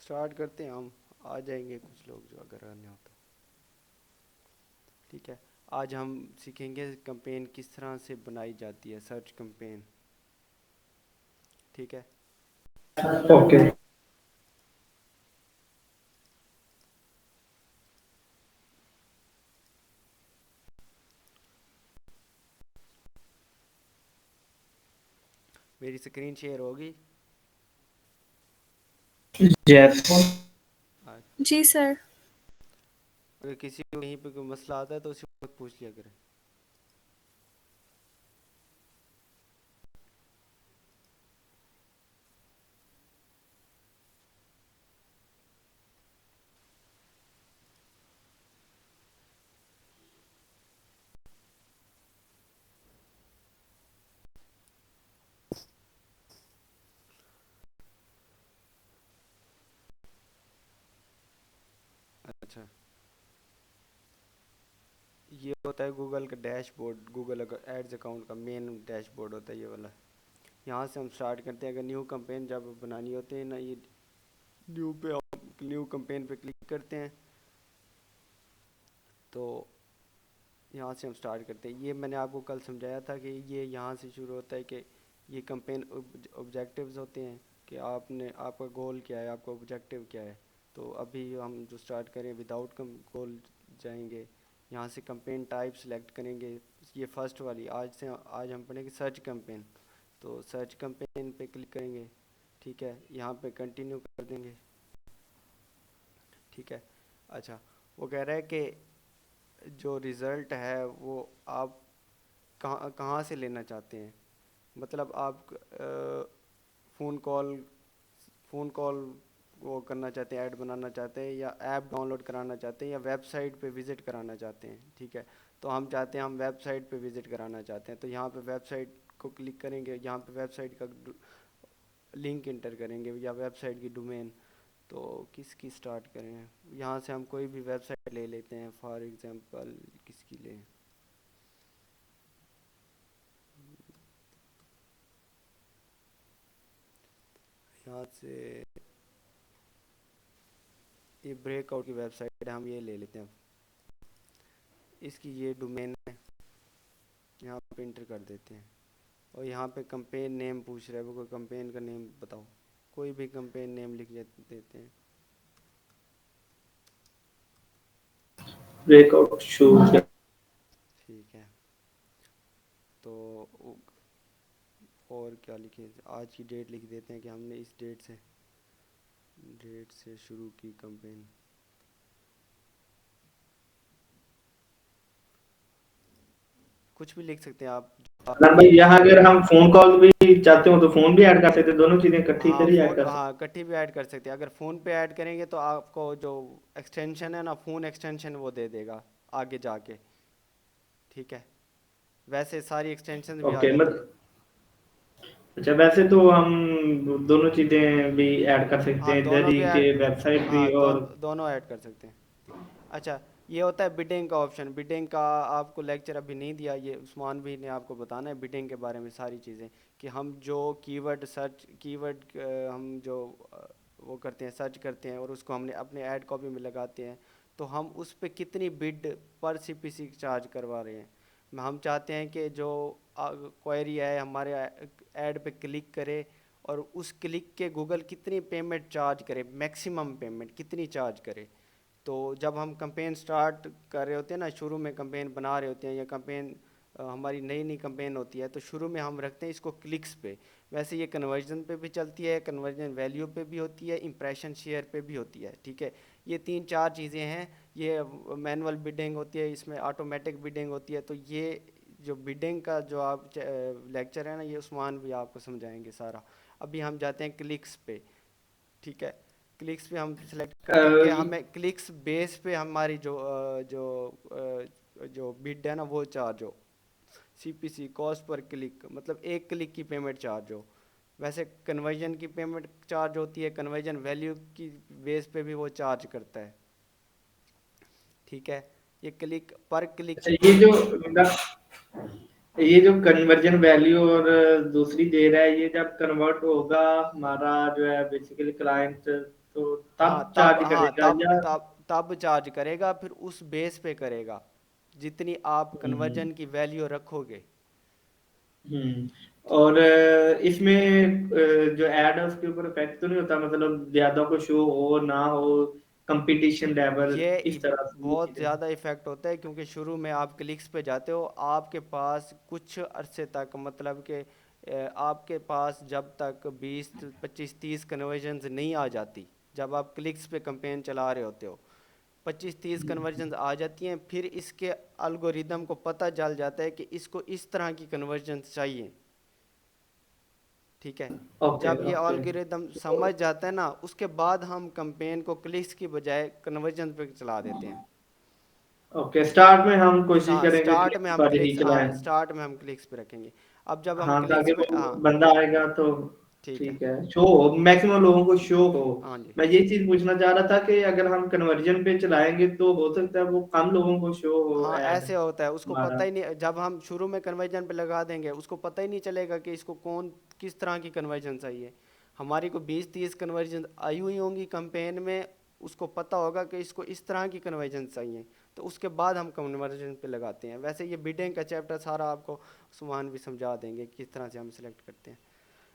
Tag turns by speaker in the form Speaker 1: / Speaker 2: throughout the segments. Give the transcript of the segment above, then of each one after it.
Speaker 1: Start करते हैं हम। आ जाएंगे कुछ लोग जो अगर आने हो तो। ठीक है। आज हम सीखेंगे कैंपेन किस तरह से बनाई जाती है, सर्च कैंपेन। ठीक है।
Speaker 2: ओके।
Speaker 1: मेरी स्क्रीन शेयर होगी।
Speaker 2: यस।
Speaker 1: अच्छा।
Speaker 3: जी सर।
Speaker 1: अगर किसी को कहीं पे कोई मसला आता है तो उसी वक्त पूछ लिया करें। अच्छा। ये होता है गूगल का डैशबोर्ड, गूगल एड्स अकाउंट का मेन डैशबोर्ड होता है ये वाला। यहाँ से हम स्टार्ट करते हैं। अगर न्यू कैंपेन जब बनानी होती है ना, ये न्यू कैंपेन पे क्लिक करते हैं तो यहाँ से हम स्टार्ट करते हैं। ये मैंने आपको कल समझाया था कि ये यहाँ से शुरू होता है कि ये कैंपेन ऑब्जेक्टिव्स होते हैं कि आपने आपका गोल क्या है, आपका ऑब्जेक्टिव क्या है। तो अभी हम जो स्टार्ट करें विदाउट गोल जाएंगे। यहाँ से कैंपेन टाइप सेलेक्ट करेंगे। ये फर्स्ट वाली आज हम पढ़ेंगे सर्च कैंपेन। तो सर्च कैंपेन पे क्लिक करेंगे। ठीक है, यहाँ पे कंटिन्यू कर देंगे। ठीक है। अच्छा, वो कह रहा है कि जो रिज़ल्ट है वो आप कहाँ कहाँ से लेना चाहते हैं। मतलब आप फ़ोन कॉल फ़ोन कॉल वो करना चाहते हैं, ऐड बनाना चाहते हैं, या ऐप डाउनलोड कराना चाहते हैं, या वेबसाइट पे विज़िट कराना चाहते हैं। ठीक है। तो हम चाहते हैं, हम वेबसाइट पे विज़िट कराना चाहते हैं। तो यहाँ पे वेबसाइट को क्लिक करेंगे। यहाँ पे वेबसाइट का लिंक इंटर करेंगे या वेबसाइट की डोमेन। तो किसकी स्टार्ट करें। यहाँ से हम कोई भी वेबसाइट ले लेते हैं, फॉर एग्ज़ाम्पल किसकी लें। यहाँ से ये ब्रेकआउट की वेबसाइट है, हम ये ले लेते हैं। इसकी ये डोमेन है, यहाँ पे इंटर कर देते हैं। और यहाँ पे कंपेन नेम पूछ रहा है, वो कोई कंपेन का नेम बताओ। कोई भी कंपेन नेम लिख देते हैं।
Speaker 2: Breakout shoes.
Speaker 1: ठीक है। तो और क्या लिखें, आज की डेट लिख देते हैं कि हमने इस डेट से शुरू की कंपेन। कुछ भी लिख सकते हैं आप, जो
Speaker 2: मतलब
Speaker 1: आपको।
Speaker 2: भाई यहाँ अगर हम फोन कॉल भी चाहते हो तो फोन भी ऐड कर सकते हैं, दोनों चीजें इकट्ठी
Speaker 1: हाँ
Speaker 2: इधर ही ऐड
Speaker 1: फ़ोन,
Speaker 2: कर सकते
Speaker 1: हाँ इकट्ठी भी ऐड कर सकते हैं। अगर फ़ोन पे ऐड करेंगे तो आपको जो एक्सटेंशन है ना, फ़ोन एक्सटेंशन वो दे देगा आगे जाके। ठीक है। वैसे सारी एक्सटेंशन
Speaker 2: हैं।
Speaker 1: भी आ
Speaker 2: ओके
Speaker 1: जाती
Speaker 2: मत
Speaker 1: है।
Speaker 2: अच्छा, वैसे तो हम दोनों चीजें भी ऐड कर सकते
Speaker 1: हाँ
Speaker 2: हैं, इधर
Speaker 1: दोनों
Speaker 2: ही
Speaker 1: भी
Speaker 2: के
Speaker 1: ऐड।
Speaker 2: वेबसाइट भी
Speaker 1: हाँ
Speaker 2: और
Speaker 1: दोनों ऐड कर सकते हैं। अच्छा, ये होता है बिडिंग का ऑप्शन। बिडिंग का आपको लेक्चर अभी नहीं दिया, ये उस्मान भी ने आपको बताना है बिडिंग के बारे में सारी चीज़ें। कि हम जो कीवर्ड हम जो वो करते हैं, सर्च करते हैं और उसको हमने अपने ऐड कॉपी में लगाते हैं। तो हम उस पे कितनी बिड पर सीपीसी चार्ज करवा रहे हैं। हम चाहते हैं कि जो क्वेरी है हमारे ऐड पे क्लिक करे और उस क्लिक के गूगल कितनी पेमेंट चार्ज करे, मैक्सिमम पेमेंट कितनी चार्ज करे। तो जब हम कैंपेन स्टार्ट कर रहे होते हैं ना, शुरू में कैंपेन बना रहे होते हैं या कैंपेन हमारी नई नई कैंपेन होती है, तो शुरू में हम रखते हैं इसको क्लिक्स पे। वैसे ये कन्वर्जन पे भी चलती है, कन्वर्जन वैल्यू पे भी होती है, इंप्रेशन शेयर पे भी होती है। ठीक है। ये तीन चार चीज़ें हैं। ये मैनुअल बिडिंग होती है, इसमें ऑटोमेटिक बिडिंग होती है। तो ये जो बिडिंग का जो आप लेक्चर है ना, ये उस्मान भी आपको समझाएंगे सारा। अभी हम जाते हैं क्लिक्स पे। ठीक है। क्लिक्स पे हम सेलेक्ट करते हैं कि हमें क्लिक्स बेस पे हमारी जो बिड है ना वो चार्ज हो। सीपीसी कॉस्ट पर क्लिक, मतलब एक क्लिक की पेमेंट चार्ज हो। वैसे कन्वर्जन की पेमेंट चार्ज होती है, कन्वर्जन वैल्यू की बेस पे भी वो चार्ज करता है। ठीक है। ये क्लिक पर क्लिक
Speaker 2: अच्छा,
Speaker 1: की पेमेंट।
Speaker 2: ये जो कन्वर्जन वैल्यू और दूसरी दे रहा है, ये जब कन्वर्ट होगा हमारा जो है बेसिकली क्लाइंट, तो
Speaker 1: हाँ
Speaker 2: तब
Speaker 1: तब,
Speaker 2: चार्ज
Speaker 1: हाँ
Speaker 2: करेगा
Speaker 1: तब
Speaker 2: या?
Speaker 1: तब चार्ज करेगा, फिर उस बेस पे करेगा जितनी आप
Speaker 2: हम्म
Speaker 1: कन्वर्जन की वैल्यू रखोगे।
Speaker 2: हम्म।
Speaker 1: ठीक
Speaker 2: और
Speaker 1: है।
Speaker 2: इसमें जो ऐड है उसके ऊपर इफेक्ट तो नहीं होता, मतलब ज्यादा को शो हो ना हो, कंपटीशन लेवल
Speaker 1: ये
Speaker 2: इस तरह से ये
Speaker 1: बहुत
Speaker 2: चीजें?
Speaker 1: ज़्यादा इफेक्ट होता है, क्योंकि शुरू में आप क्लिक्स पे जाते हो, आपके पास कुछ अरसे तक मतलब कि आपके पास जब तक 20 25 30 कन्वर्जन्स नहीं आ जाती, जब आप क्लिक्स पे कैंपेन चला रहे होते हो, 25 30 कन्वर्जन्स आ जाती हैं, फिर इसके अल्गोरिदम को पता चल जाता है कि इसको इस तरह की कन्वर्जन्स चाहिए। ठीक है।
Speaker 2: ओके
Speaker 1: जब ये
Speaker 2: ओके।
Speaker 1: एल्गोरिदम समझ जाता है ना, उसके बाद हम कैंपेन को क्लिक्स की बजाय कन्वर्जन पे चला देते हैं।
Speaker 2: ओके, स्टार्ट में हम कोशिश
Speaker 1: हाँ
Speaker 2: करेंगे
Speaker 1: स्टार्ट में
Speaker 2: क्लिक्स
Speaker 1: हम
Speaker 2: पर ही
Speaker 1: क्लिक्स, हाँ
Speaker 2: चलाएं।
Speaker 1: स्टार्ट में हम क्लिक्स पे रखेंगे। अब जब हम
Speaker 2: हाँ,
Speaker 1: क्लिक्स
Speaker 2: ताकि
Speaker 1: पे,
Speaker 2: वो
Speaker 1: हाँ
Speaker 2: बंदा आएगा तो
Speaker 1: ठीक है।
Speaker 2: ठीक है, शो हो, मैक्सिमम लोगों को शो हो।
Speaker 1: हाँ जी।
Speaker 2: मैं ये चीज पूछना चाह रहा था कि अगर हम कन्वर्जन पे चलाएंगे तो हो सकता है वो कम लोगों को शो हो
Speaker 1: हाँ
Speaker 2: ऐड
Speaker 1: ऐसे होता है, उसको
Speaker 2: हमारा।
Speaker 1: पता ही नहीं, जब हम शुरू में कन्वर्जन पे लगा देंगे उसको पता ही नहीं चलेगा कि इसको कौन किस तरह की कन्वर्जन चाहिए। हमारी को 20 30 कन्वर्जन आई हुई होंगी कैंपेन में, उसको पता होगा कि इसको इस तरह की कन्वर्जन चाहिए, तो उसके बाद हम कन्वर्जन पे लगाते हैं। वैसे ये बिडिंग का चैप्टर सारा आपको सुमान भी समझा देंगे किस तरह से हम सिलेक्ट करते हैं।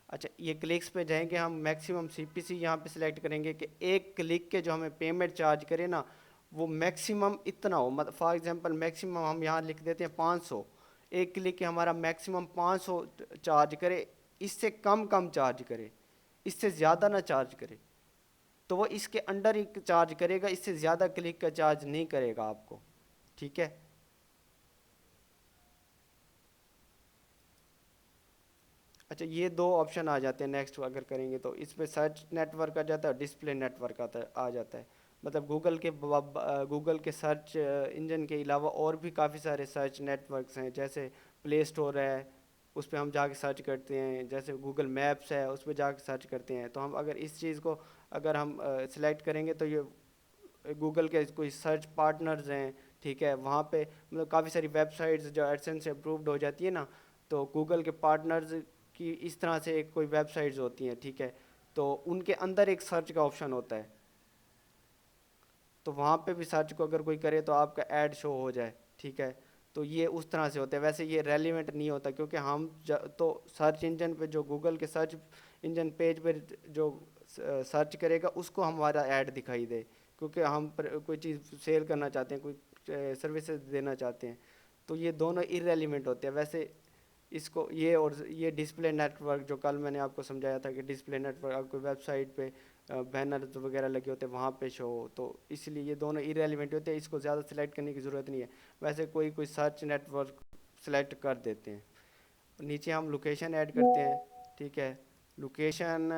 Speaker 1: अच्छा, ये क्लिक्स पे जाएंगे हम, मैक्सिमम सीपीसी यहाँ पे सिलेक्ट करेंगे कि एक क्लिक के जो हमें पेमेंट चार्ज करे ना, वो मैक्सिमम इतना हो, मतलब फॉर एग्जांपल मैक्सिमम हम यहाँ लिख देते हैं 500, एक क्लिक के हमारा मैक्सिमम 500 चार्ज करे, इससे कम कम चार्ज करे, इससे ज़्यादा ना चार्ज करे, तो वो इसके अंडर ही चार्ज करेगा, इससे ज़्यादा क्लिक का चार्ज नहीं करेगा आपको। ठीक है। अच्छा, ये दो ऑप्शन आ जाते हैं नेक्स्ट अगर करेंगे तो, इसमें सर्च नेटवर्क आ जाता है और डिस्प्ले नेटवर्क आ जाता है। मतलब गूगल के सर्च इंजन के अलावा और भी काफ़ी सारे सर्च नेटवर्क्स हैं, जैसे प्ले स्टोर है, उस पर हम जाके सर्च करते हैं, जैसे गूगल मैप्स है उस पर जाके सर्च करते हैं। तो हम अगर इस चीज़ को अगर हम सिलेक्ट करेंगे तो ये गूगल के कोई सर्च पार्टनर्स हैं, ठीक है, वहाँ पे मतलब काफ़ी सारी वेबसाइट्स जो एडसेंस से अप्रूव्ड हो जाती है ना, तो गूगल के पार्टनर्स की इस तरह से एक कोई वेबसाइट्स होती हैं, ठीक है, तो उनके अंदर एक सर्च का ऑप्शन होता है, तो वहाँ पे भी सर्च को अगर कोई करे तो आपका ऐड शो हो जाए। ठीक है। तो ये उस तरह से होता है। वैसे ये रेलिवेंट नहीं होता, क्योंकि तो सर्च इंजन पे जो गूगल के सर्च इंजन पेज पे जो सर्च करेगा उसको हमारा ऐड दिखाई दे, क्योंकि हम कोई चीज़ सेल करना चाहते हैं, कोई सर्विसेज देना चाहते हैं, तो ये दोनों इरेलीवेंट होते हैं। वैसे इसको ये और ये डिस्प्ले नेटवर्क जो कल मैंने आपको समझाया था कि डिस्प्ले नेटवर्क आपको वेबसाइट पे बैनर वगैरह लगे होते हैं वहाँ पे शो हो, तो इसलिए ये दोनों इरेलीवेंट होते हैं, इसको ज़्यादा सिलेक्ट करने की ज़रूरत नहीं है। वैसे कोई कोई सर्च नेटवर्क सेलेक्ट कर देते हैं। नीचे हम लोकेशन ऐड करते हैं। ठीक है। लोकेशन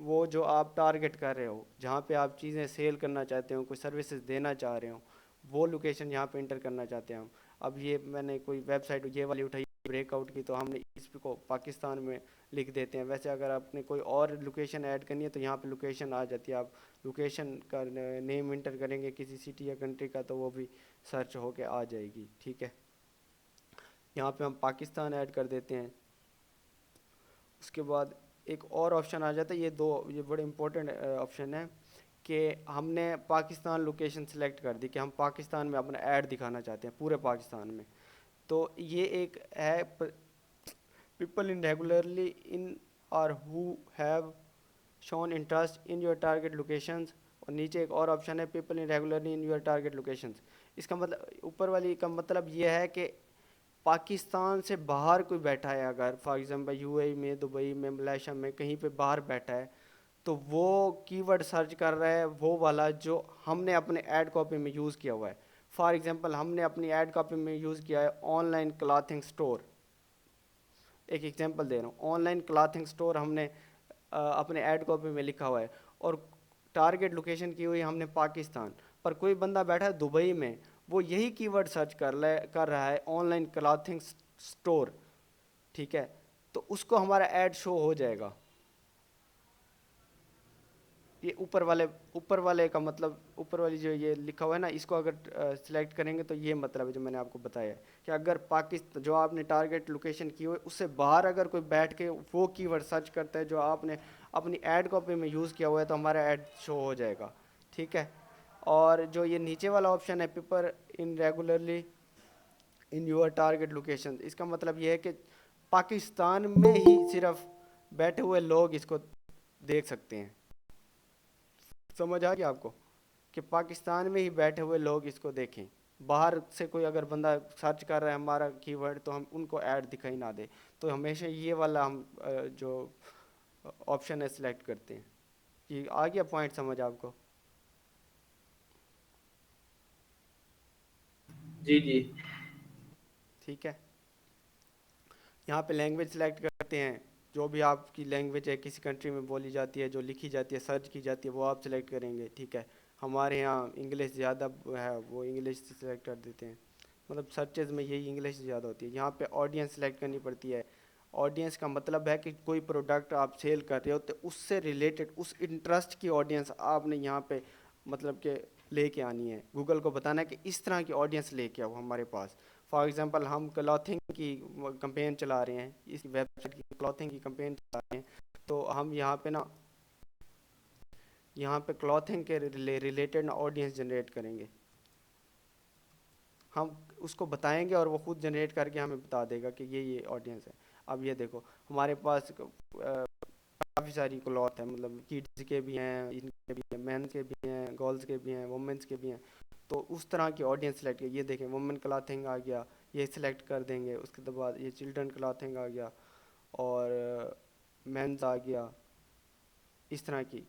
Speaker 1: वो जो आप टारगेट कर रहे हो, जहाँ पे आप चीज़ें सेल करना चाहते हो, कोई सर्विसेज देना चाह रहे हो, वो लोकेशन यहाँ पे इंटर करना चाहते हैं हम। अब ये मैंने कोई वेबसाइट ये वाली उठाई ब्रेकआउट की, तो हमने इसको पाकिस्तान में लिख देते हैं। वैसे अगर आपने कोई और लोकेशन ऐड करनी है तो यहाँ पे लोकेशन आ जाती है, आप लोकेशन का नेम इंटर करेंगे किसी सिटी या कंट्री का, तो वो भी सर्च होके आ जाएगी। ठीक है। यहाँ पे हम पाकिस्तान ऐड कर देते हैं। उसके बाद एक और ऑप्शन आ जाता है, ये बड़े इंपॉर्टेंट ऑप्शन है, कि हमने पाकिस्तान लोकेशन सेलेक्ट कर दी कि हम पाकिस्तान में अपना ऐड दिखाना चाहते हैं पूरे पाकिस्तान में। तो ये एक है, पीपल इन रेगुलरली इन और who have shown interest in your target locations, और नीचे एक और ऑप्शन है people in regularly in your target locations. इसका मतलब ऊपर वाली का मतलब ये है कि पाकिस्तान से बाहर कोई बैठा है, अगर फॉर एग्जांपल यूएई में, दुबई में, मलेशिया में कहीं पे बाहर बैठा है, तो वो कीवर्ड सर्च कर रहा है वो वाला जो हमने अपने ऐड कॉपी में यूज़ किया हुआ है। फॉर एग्जांपल हमने अपनी ऐड कॉपी में यूज़ किया है ऑनलाइन क्लॉथिंग स्टोर, एक एग्जांपल दे रहा हूँ, ऑनलाइन क्लॉथिंग स्टोर हमने अपने ऐड कॉपी में लिखा हुआ है, और टारगेट लोकेशन की हुई हमने पाकिस्तान, पर कोई बंदा बैठा है दुबई में, वो यही कीवर्ड सर्च कर रहा है ऑनलाइन क्लॉथिंग स्टोर। ठीक है। तो उसको हमारा ऐड शो हो जाएगा। ये ऊपर वाले का मतलब, ऊपर वाली जो ये लिखा हुआ है ना, इसको अगर सिलेक्ट करेंगे तो ये मतलब है जो मैंने आपको बताया है, कि अगर पाकिस्तान जो आपने टारगेट लोकेशन की हुई है उससे बाहर अगर कोई बैठ के वो कीवर्ड सर्च करता है जो आपने अपनी ऐड कॉपी में यूज़ किया हुआ है तो हमारा ऐड शो हो जाएगा, ठीक है। और जो ये नीचे वाला ऑप्शन है, paper in regularly in your target location, इसका मतलब ये है कि पाकिस्तान में ही सिर्फ बैठे हुए लोग इसको देख सकते हैं। समझ आ गया आपको, कि पाकिस्तान में ही बैठे हुए लोग इसको देखें। बाहर से कोई अगर बंदा सर्च कर रहा है हमारा कीवर्ड तो हम उनको ऐड दिखाई ना दे। तो हमेशा ये वाला हम जो ऑप्शन है सिलेक्ट करते हैं। ये आ गया पॉइंट समझ आपको?
Speaker 2: जी जी।
Speaker 1: ठीक है। यहाँ पे लैंग्वेज सेलेक्ट करते हैं, जो भी आपकी लैंग्वेज है किसी कंट्री में बोली जाती है, जो लिखी जाती है, सर्च की जाती है, वो आप सेलेक्ट करेंगे, ठीक है। हमारे यहाँ इंग्लिश ज़्यादा है, वो इंग्लिश सेलेक्ट कर देते हैं, मतलब सर्चेज में यही इंग्लिश ज़्यादा होती है। यहाँ पे ऑडियंस सेलेक्ट करनी पड़ती है। ऑडियंस का मतलब है कि कोई प्रोडक्ट आप सेल कर रहे हो तो उससे रिलेटेड उस इंटरेस्ट की ऑडियंस आपने यहाँ पे मतलब कि लेके आनी है। गूगल को बताना है कि इस तरह की ऑडियंस लेके आओ हमारे पास। फॉर एग्जांपल हम क्लॉथिंग की कंपेन चला रहे हैं, इस वेबसाइट की क्लॉथिंग की कंपेन चला रहे हैं, तो हम यहाँ पे ना, यहाँ पे क्लॉथिंग के रिलेटेड ना ऑडियंस जनरेट करेंगे। हम उसको बताएंगे और वो खुद जनरेट करके हमें बता देगा कि ये ऑडियंस है। अब ये देखो हमारे पास काफ़ी सारी क्लॉथ है, मतलब किड्स के भी हैं, इनके भी हैं, मेंस के भी हैं, गर्ल्स के भी हैं, वुमेंस के भी हैं। तो उस तरह की ऑडियंस सेलेक्ट की, ये देखें वुमेन क्लॉथिंग आ गया, ये सिलेक्ट कर देंगे। उसके बाद ये चिल्ड्रन क्लॉथिंग आ गया और मेंस आ गया। इस तरह की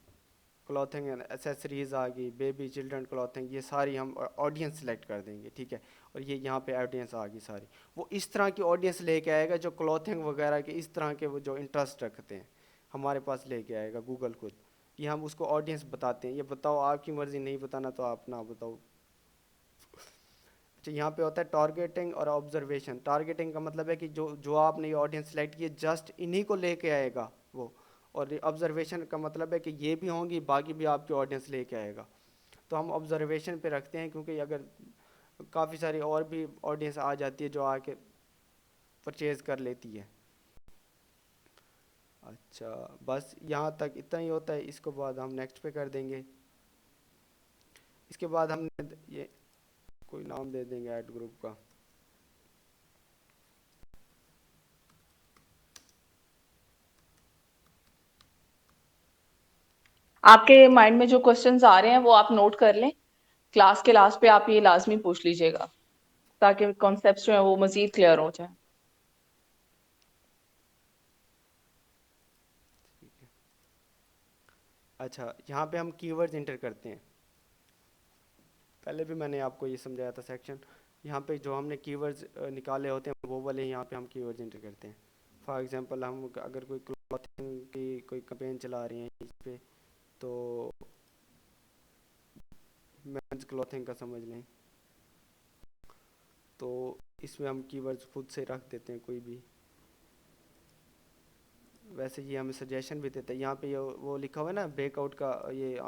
Speaker 1: क्लॉथिंग एंड एसेसरीज आ गई, बेबी चिल्ड्रन क्लॉथिंग, ये सारी हम ऑडियंस सेलेक्ट कर देंगे, ठीक है। और ये यहाँ पे ऑडियंस आ गई सारी। वो इस तरह की ऑडियंस लेके आएगा जो क्लॉथिंग वगैरह के इस तरह के वो जो इंटरेस्ट रखते हैं हमारे पास लेके आएगा गूगल खुद। ये हम उसको ऑडियंस बताते हैं, ये बताओ आपकी मर्ज़ी, नहीं बताना तो आप ना बताओ। अच्छा, यहाँ पे होता है टारगेटिंग और ऑब्जर्वेशन। टारगेटिंग का मतलब है कि जो जो आपने ये ऑडियंस सेलेक्ट की है जस्ट इन्हीं को लेके आएगा वो। और ऑब्जर्वेशन का मतलब है कि ये भी होंगी, बाकी भी आपकी ऑडियंस लेके आएगा। तो हम ऑब्जर्वेशन पे रखते हैं, क्योंकि अगर काफ़ी सारी और भी ऑडियंस आ जाती है जो आके परचेज़ कर लेती है। अच्छा, बस यहाँ तक इतना ही होता है, इसके बाद हम नेक्स्ट पे कर देंगे। इसके बाद हमने ये कोई नाम दे देंगे ऐड ग्रुप का।
Speaker 3: आपके माइंड में जो क्वेश्चंस आ रहे हैं वो आप नोट कर लें, क्लास के लास्ट पे आप ये लाजमी पूछ लीजिएगा ताकि कॉन्सेप्ट्स जो है वो मजीद क्लियर हो जाए।
Speaker 1: ठीक है। अच्छा, यहाँ पे हम कीवर्ड्स इंटर करते हैं। पहले भी मैंने आपको ये समझाया था सेक्शन। यहाँ पे जो हमने कीवर्ड्स निकाले होते हैं वो वाले यहाँ पे हम कीवर्ड्स इंटर करते हैं। फॉर एग्जांपल हम अगर कोई क्लॉथिंग की कोई कैंपेन चला रही हैं इस पे, तो मेंस क्लॉथिंग का समझ लें, तो इसमें हम कीवर्ड्स खुद से रख देते हैं कोई भी। वैसे ये हमें सजेशन भी देता है। यहाँ पे ये वो लिखा हुआ है ना ब्रेकआउट का, ये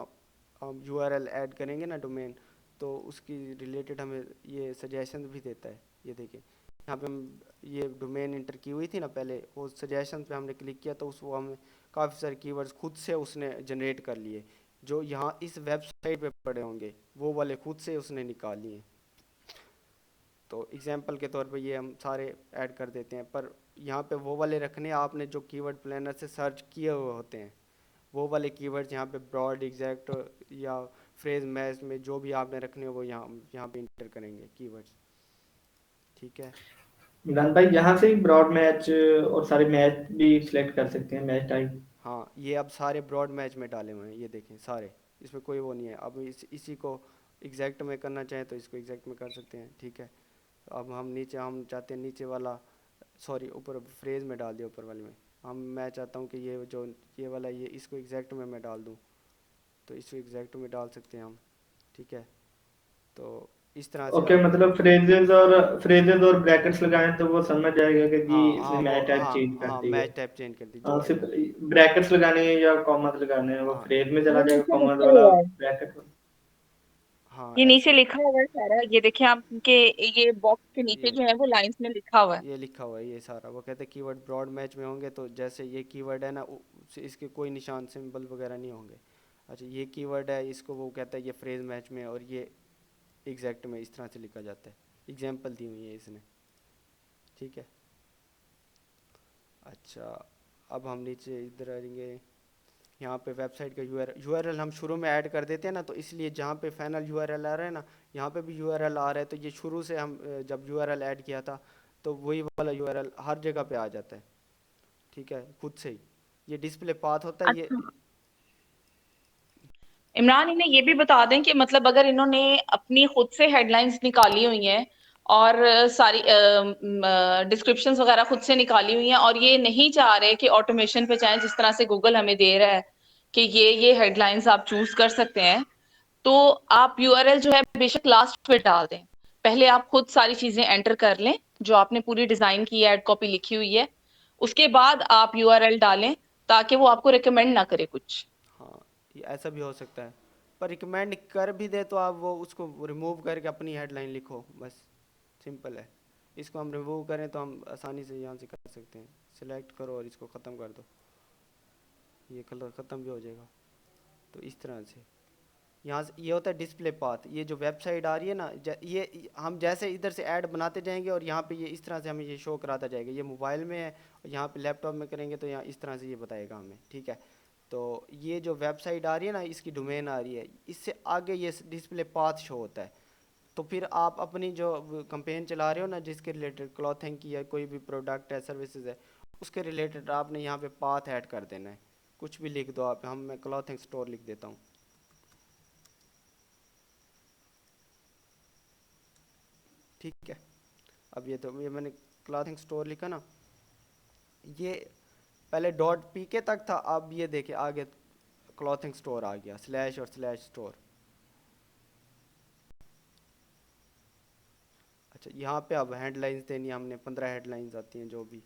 Speaker 1: हम यूआरएल ऐड करेंगे ना डोमेन, तो उसकी रिलेटेड हमें ये सजेशन भी देता है। ये देखिए यहाँ पे हम ये डोमेन इंटर की हुई थी ना पहले, वो सजेशन पे हमने क्लिक किया तो उस वो हमें काफ़ी सारे कीवर्ड्स खुद से उसने जनरेट कर लिए, जो यहाँ इस वेबसाइट पे पड़े होंगे वो वाले खुद से उसने निकाल लिए। तो एग्जांपल के तौर पे ये हम सारे ऐड कर देते हैं, पर यहाँ पे वो वाले रखने आपने जो कीवर्ड प्लानर से सर्च किए हुए होते हैं, वो वाले कीवर्ड्स यहाँ पे ब्रॉड एग्जैक्ट या फ्रेज मैच में जो भी आपने रखने हो वो यहाँ पे इंटर करेंगे कीवर्ड्स, ठीक है।
Speaker 2: इमरान भाई यहाँ से ही ब्रॉड मैच और सारे मैच भी सिलेक्ट कर सकते हैं, मैच टाइप।
Speaker 1: हाँ, ये अब सारे ब्रॉड मैच में डाले हुए हैं, ये देखें सारे, इसमें कोई वो नहीं है। अब इसी को एग्जैक्ट में करना चाहें तो इसको एग्जैक्ट में कर सकते हैं, ठीक है। अब हम चाहते हैं नीचे वाला, सॉरी ऊपर फ्रेज में डाल दिया ऊपर वाले में। मैं चाहता हूँ कि ये जो ये वाला ये इसको एग्जैक्ट में मैं डाल दूँ, तो इसको एग्जैक्ट में डाल सकते हैं हम, ठीक है। तो इस तरह से
Speaker 2: ओके,
Speaker 1: आप,
Speaker 2: मतलब फ्रेजेस और ब्रैकेट्स लगाएं तो वो समझ जाएगा कि जी
Speaker 1: हाँ
Speaker 2: इसने
Speaker 1: हाँ वो
Speaker 2: मैच टाइप
Speaker 1: हाँ
Speaker 2: चेंज कर
Speaker 1: हाँ
Speaker 2: दी है।
Speaker 1: मैच टैप चेंज कर दी जो,
Speaker 2: सिर्फ ब्रैकेट्स लगाने हैं या कॉमास लगाने हैं, वो
Speaker 1: हाँ
Speaker 2: फ्रेज में चला
Speaker 3: वो
Speaker 2: जाएगा
Speaker 3: नीचे
Speaker 2: कॉमास
Speaker 3: लिखा
Speaker 2: वाला
Speaker 3: हुआ है।
Speaker 2: ब्रैकेट।
Speaker 1: हाँ
Speaker 3: ये नीचे
Speaker 1: ऐसे
Speaker 3: लिखा हुआ है सारा, ये देखिए आप के, ये बॉक्स के नीचे
Speaker 1: ये
Speaker 3: जो है वो लाइंस में लिखा हुआ है।
Speaker 1: ये लिखा हुआ है ये सारा। वो कहते हैं कीवर्ड ब्रॉड मैच में होंगे, तो जैसे ये कीवर्ड है ना इसके कोई निशान सिंबल वगैरह नहीं होंगे। अच्छा ये कीवर्ड है, इसको वो कहता है ये फ्रेज मैच में, और ये एग्जैक्ट में इस तरह से लिखा जाता है। एग्जाम्पल दी हुई है इसने, ठीक है। अच्छा अब हम नीचे इधर आएंगे, यहाँ पे वेबसाइट का यूआरएल हम शुरू में ऐड कर देते हैं ना, तो इसलिए जहाँ पे फाइनल यूआरएल आ रहा है ना, यहाँ पे भी यूआरएल आ रहा है, तो ये शुरू से हम जब यूआरएल ऐड किया था तो वही वाला यूआरएल हर जगह पे आ जाता है, ठीक है, खुद से ही। ये डिस्प्ले पाथ होता है ये।
Speaker 3: अच्छा इमरान, इन्हें ये भी बता दें कि मतलब अगर इन्होंने अपनी खुद से हेडलाइंस निकाली हुई हैं और सारी डिस्क्रिप्शंस वगैरह खुद से निकाली हुई हैं, और ये नहीं चाह रहे कि ऑटोमेशन पे जाएं जिस तरह से गूगल हमें दे रहा है कि ये हेडलाइंस आप चूज कर सकते हैं, तो आप यूआरएल जो है बेशक लास्ट पे डाल दें। पहले आप खुद सारी चीजें एंटर कर लें जो आपने पूरी डिजाइन की है, एड कॉपी लिखी हुई है, उसके बाद आप यूआरएल डालें, ताकि वो आपको रिकमेंड ना करे कुछ।
Speaker 1: हाँ ये ऐसा भी हो सकता है, पर रिकमेंड कर भी दे तो आप वो उसको रिमूव करके अपनी हेडलाइन लिखो बस, सिंपल है। इसको हम रिमूव करें तो हम आसानी से यहाँ से कर सकते हैं, सिलेक्ट करो और इसको ख़त्म कर दो, ये कलर ख़त्म भी हो जाएगा। तो इस तरह से यहाँ से ये होता है डिस्प्ले पाथ। ये जो वेबसाइट आ रही है ना, ये हम जैसे इधर से ऐड बनाते जाएंगे और यहाँ पे ये इस तरह से हमें ये शो कराता जाएगा। ये मोबाइल में है और यहाँ पे लैपटॉप में करेंगे तो यहाँ इस तरह से ये बताएगा हमें, ठीक है। तो ये जो वेबसाइट आ रही है ना, इसकी डोमेन आ रही है, इससे आगे ये डिस्प्ले पाथ शो होता है। तो फिर आप अपनी जो कंपेन चला रहे हो ना, जिसके रिलेटेड क्लॉथिंग की है, कोई भी प्रोडक्ट है, सर्विसेज है, उसके रिलेटेड आपने यहाँ पे पाथ ऐड कर देना है। कुछ भी लिख दो आप, हम मैं क्लॉथिंग स्टोर लिख देता हूँ, ठीक है। अब ये तो ये मैंने क्लॉथिंग स्टोर लिखा ना, ये पहले डॉट पी के तक था, अब ये देखिए आगे क्लॉथिंग स्टोर आ गया, स्लैश और स्लैश स्टोर। अच्छा यहाँ पे अब हेडलाइंस देनी है हमने, 15 हेडलाइंस आती हैं जो भी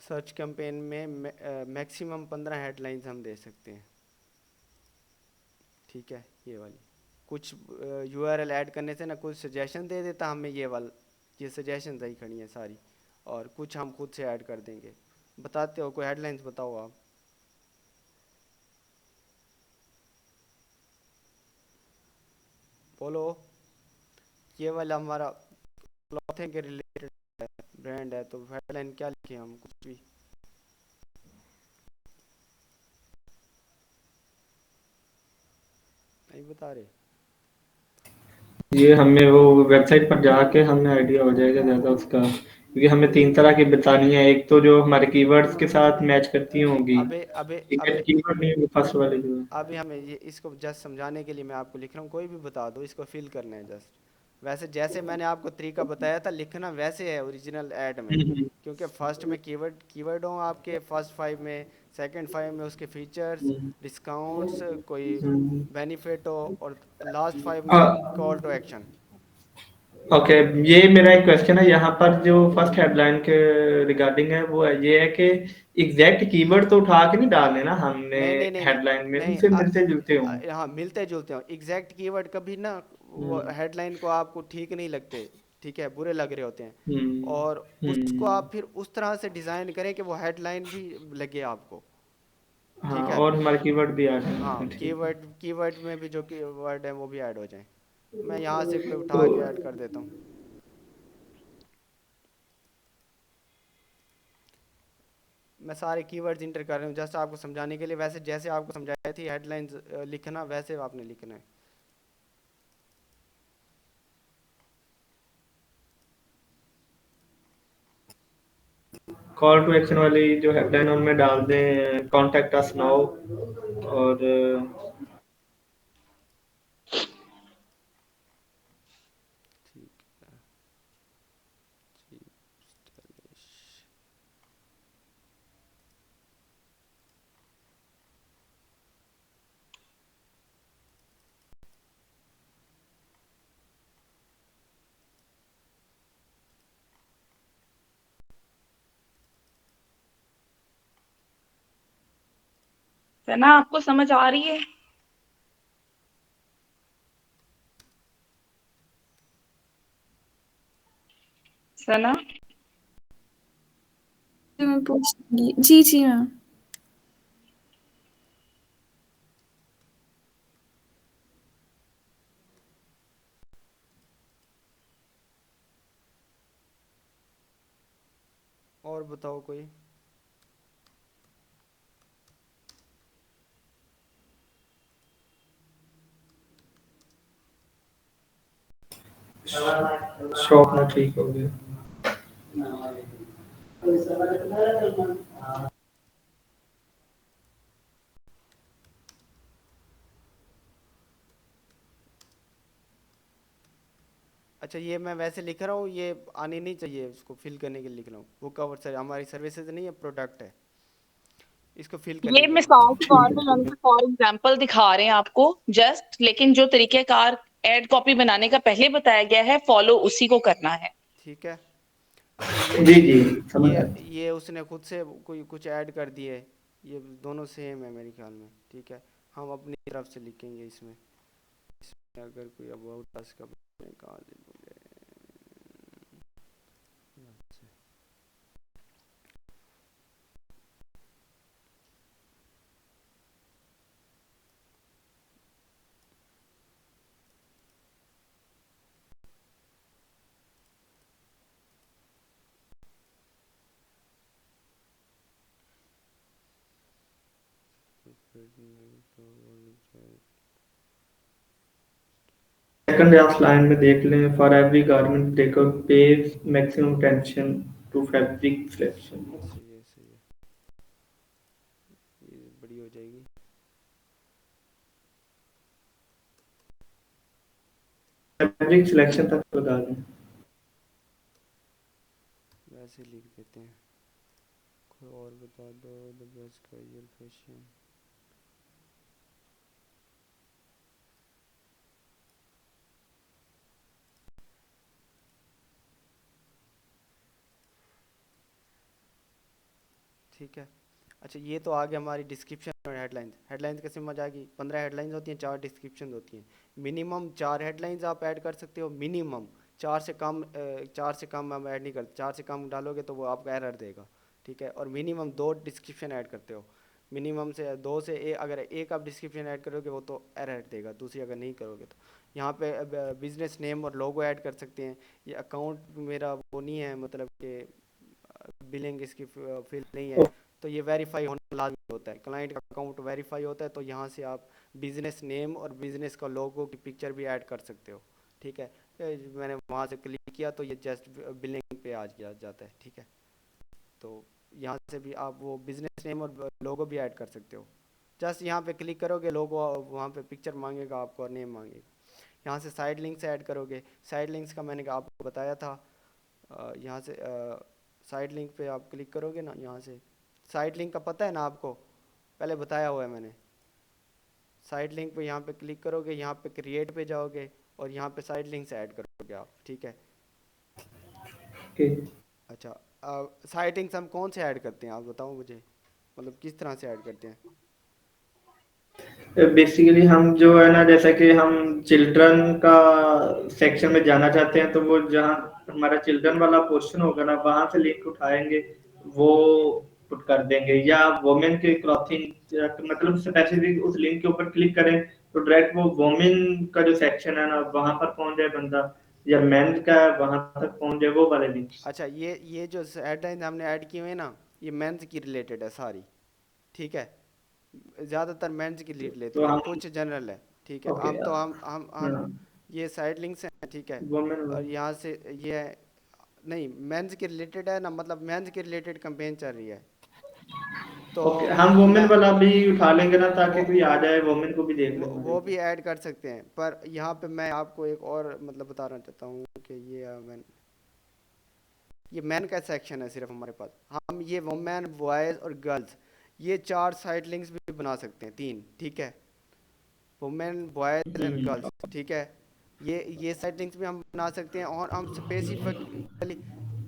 Speaker 1: सर्च कैंपेन में मैक्सिमम 15 हेडलाइंस हम दे सकते हैं, ठीक है। ये वाली कुछ यूआरएल ऐड करने से ना कुछ सजेशन दे देता हमें, ये वाला ये सजेशन सही खड़ी है सारी, और कुछ हम खुद से ऐड कर देंगे। बताते हो कोई हेडलाइंस बताओ आप। बोलो। ये वाला हमारा क्लॉथिंग के रिलेटेड ब्रांड है, तो हेडलाइन क्या लिखे हम, कुछ भी नहीं बता रहे।
Speaker 2: ये हमें वो वेबसाइट पर जाके हमें आइडिया हो जाएगा ज़्यादा उसका, क्योंकि हमें 3 तरह की बतानी है। एक तो जो हमारे कीवर्ड्स के साथ मैच करती होंगी,
Speaker 1: अबे अबे
Speaker 2: ठीक है,
Speaker 1: अबे
Speaker 2: कीवर्ड नहीं होगी फर्स्ट वाली जो है।
Speaker 1: अभी हमें ये इसको जस्ट समझाने के लिए मैं आपको लिख रहा हूँ, कोई भी बता दो, इसको फिल करना है जस्ट। वैसे जैसे मैंने आपको तरीका बताया था लिखना, वैसे है ओरिजिनल ऐड में।
Speaker 2: हुँ,
Speaker 1: क्योंकि फर्स्ट में कीवर्ड हो आपके, फर्स्ट 5 में, सेकंड 5 में उसके फीचर्स,
Speaker 2: हुँ,
Speaker 1: डिस्काउंट्स, कोई
Speaker 2: हुँ।
Speaker 1: बेनिफिट हो, और लास्ट 5
Speaker 2: अ,
Speaker 1: में कॉल टू एक्शन।
Speaker 2: ओके, ये मेरा एक क्वेश्चन है यहाँ पर जो फर्स्ट हेडलाइन के रिगार्डिंग है, वो है ये है कि एग्जैक्ट कीवर्ड तो उठा के नहीं डालने ना हमने
Speaker 1: नहीं नहीं नहीं नहीं
Speaker 2: हेडलाइन में,
Speaker 1: नहीं
Speaker 2: उनसे मिलते जुलते हों।
Speaker 1: हाँ मिलते जुलते हो। एग्जैक्ट कीवर्ड कभी ना वो
Speaker 2: हम्म,
Speaker 1: हेडलाइन को आपको ठीक नहीं लगते, ठीक है, बुरे लग रहे होते हैं।
Speaker 2: हम्म,
Speaker 1: और उसको
Speaker 2: हम्म।
Speaker 1: आप फिर उस तरह से डिज़ाइन करें कि वो हेडलाइन भी लगे आपको,
Speaker 2: हाँ,
Speaker 1: ठीक है।
Speaker 2: और हमारे कीवर्ड भी आ
Speaker 1: हाँ
Speaker 2: जाए, ठीक है।
Speaker 1: कीवर्ड में भी जो कीवर्ड है वो भी ऐड हो जाएं। मैं यहाँ से कोई
Speaker 2: तो
Speaker 1: उठा के ऐड कर देता हूँ। मैं सारे कीवर्ड्स इंटर कर रहा हूँ जस्ट आपको समझाने के लिए। वैसे जैसे आपको समझाई थी हेडलाइंस लिखना, वैसे आपने लिखना है।
Speaker 2: कॉल टू एक्शन वाली जो हेडलाइन उनमें डाल दें कॉन्टेक्ट अस नाउ, और
Speaker 1: ठीक है जी, स्टाइलिश।
Speaker 3: है ना, आपको समझ आ रही है? सना।
Speaker 4: जी मैं पूछ लूंगी। जी जी मैम।
Speaker 1: और बताओ कोई।
Speaker 2: शॉप में ठीक हो गया।
Speaker 1: अच्छा ये मैं वैसे लिख रहा हूँ, ये आनी नहीं चाहिए, उसको फिल करने के लिए लिख रहा हूँ। वो कवर सर हमारी सर्विसेज नहीं है, प्रोडक्ट है, इसको फिल करने
Speaker 3: ये
Speaker 1: के लिए।
Speaker 3: मिसाल के तौर
Speaker 2: ठीक
Speaker 3: पे
Speaker 2: है
Speaker 3: हम फॉर एग्जांपल दिखा रहे हैं आपको जस्ट, लेकिन जो तरीकेकार एड कॉपी बनाने का पहले बताया गया है फॉलो उसी को करना है।
Speaker 1: ठीक है। अच्छा ये
Speaker 2: जी जी समझ आया।
Speaker 1: ये उसने खुद से कोई कुछ ऐड कर दिए, ये दोनों सेम है मेरे ख्याल में। ठीक है, हम अपनी तरफ से लिखेंगे इसमें। इसमें अगर कोई अबाउट अस का कहाँ से बोले, यहाँ से।
Speaker 2: सेकंड लास्ट लाइन में देख लें, फॉर एवरी गारमेंट देखो page maximum tension to fabric selection.
Speaker 1: सही है सही है, ये बड़ी हो जाएगी।
Speaker 2: फैब्रिक सिलेक्शन तक बता दें।
Speaker 1: वैसे लिख देते हैं। कोई और बता दो, द बेस्ट कैजुअल फैशन। ठीक है। अच्छा ये तो आ गया हमारी डिस्क्रिप्शन और हेडलाइंस। हेडलाइंस कैसे समझ आ गई? 15 हेडलाइंस होती हैं, 4 डिस्क्रिप्शन होती हैं। मिनिमम 4 हेडलाइंस आप ऐड कर सकते हो, मिनिमम। 4 से कम हम ऐड नहीं करते, 4 से कम डालोगे तो वो आपको एरर देगा। ठीक है, और मिनिमम 2 डिस्क्रिप्शन ऐड करते हो। मिनिमम से 2 से अगर एक आप डिस्क्रिप्शन ऐड करोगे वो तो एरर देगा, दूसरी अगर नहीं करोगे तो। यहाँ पे बिजनेस नेम और लोगो ऐड कर सकते हैं। ये अकाउंट मेरा वो नहीं है, मतलब कि बिलिंग इसकी फिल नहीं है, तो ये वेरीफाई होना लाजमी होता है। क्लाइंट का अकाउंट वेरीफाई होता है तो यहाँ से आप बिजनेस नेम और बिजनेस का लोगो की पिक्चर भी ऐड कर सकते हो। ठीक है, मैंने वहाँ से क्लिक किया तो ये जस्ट बिलिंग पे आ गया जाता है। ठीक है, तो यहाँ से भी आप वो बिजनेस नेम और लोगो भी ऐड कर सकते हो। जस्ट यहाँ पे क्लिक करोगे, लोगो वहाँ पे पिक्चर मांगेगा आपको और नेम मांगेगा। यहाँ से साइड लिंक्स ऐड करोगे। साइड लिंक्स का मैंने आपको बताया था। यहाँ से साइड लिंक पे आप क्लिक करोगे ना, यहाँ से साइड लिंक का पता है ना आपको, पहले बताया हुआ है मैंने। साइड लिंक पे यहाँ पे क्लिक करोगे, यहाँ पे क्रिएट पे जाओगे और यहाँ पे साइड लिंक्स ऐड करोगे आप। ठीक है।
Speaker 2: ओके।
Speaker 1: अच्छा साइड लिंक्स हम कौन से ऐड करते हैं आप बताओ मुझे, मतलब किस तरह से ऐड करते हैं?
Speaker 2: बेसिकली हम जो है ना, जैसा कि हम चिल्ड्रन का सेक्शन में जाना चाहते हैं, तो वो जहाँ हमारा चिल्ड्रन वाला पोर्शन होगा ना, वहां से लिंक उठाएंगे, वो पुट कर देंगे। या वोमेन के क्लॉथिंग, मतलब स्पेसिफिक उस लिंक के ऊपर क्लिक करें तो डायरेक्ट वो वोमेन का जो सेक्शन है ना वहां पर पहुंच जाए बंदा, या मेन का वहां तक पहुंच जाए, वो वाले लिंक्स।
Speaker 1: अच्छा ये जो हेडलाइन हमने ऐड की हुई है ना, ये मेंस की रिलेटेड है सारी। ठीक है, ज़्यादातर मेंस की रिलेटेड
Speaker 2: तो
Speaker 1: है,
Speaker 2: हम
Speaker 1: कुछ जनरल है। ठीक है,
Speaker 2: ओके
Speaker 1: हम तो हम ये साइड लिंक्स हैं। ठीक है,
Speaker 2: वोमेन।
Speaker 1: और यहाँ से ये है, नहीं मेंस के रिलेटेड है ना, मतलब मेंस के रिलेटेड कैंपेन चल रही है तो
Speaker 2: ओके, हम वोमेन
Speaker 1: मैं
Speaker 2: वाला भी उठा लेंगे ना, ताकि
Speaker 1: वो
Speaker 2: कोई आ जाए वोमेन को भी देख ले हमारे
Speaker 1: वो
Speaker 2: को।
Speaker 1: भी ऐड कर सकते हैं। पर यहाँ पे मैं आपको एक और मतलब बताना चाहता हूँ कि ये मैन का सेक्शन है सिर्फ हमारे पास। हम ये वुमेन बॉयज़ और गर्ल्स ये 4 साइड लिंक्स भी बना सकते हैं, 3। ठीक है, वुमेन बॉयज़ एंड गर्ल्स। ठीक है, ये साइड लिंक्स भी हम बना सकते हैं। और हम स्पेसिफिकली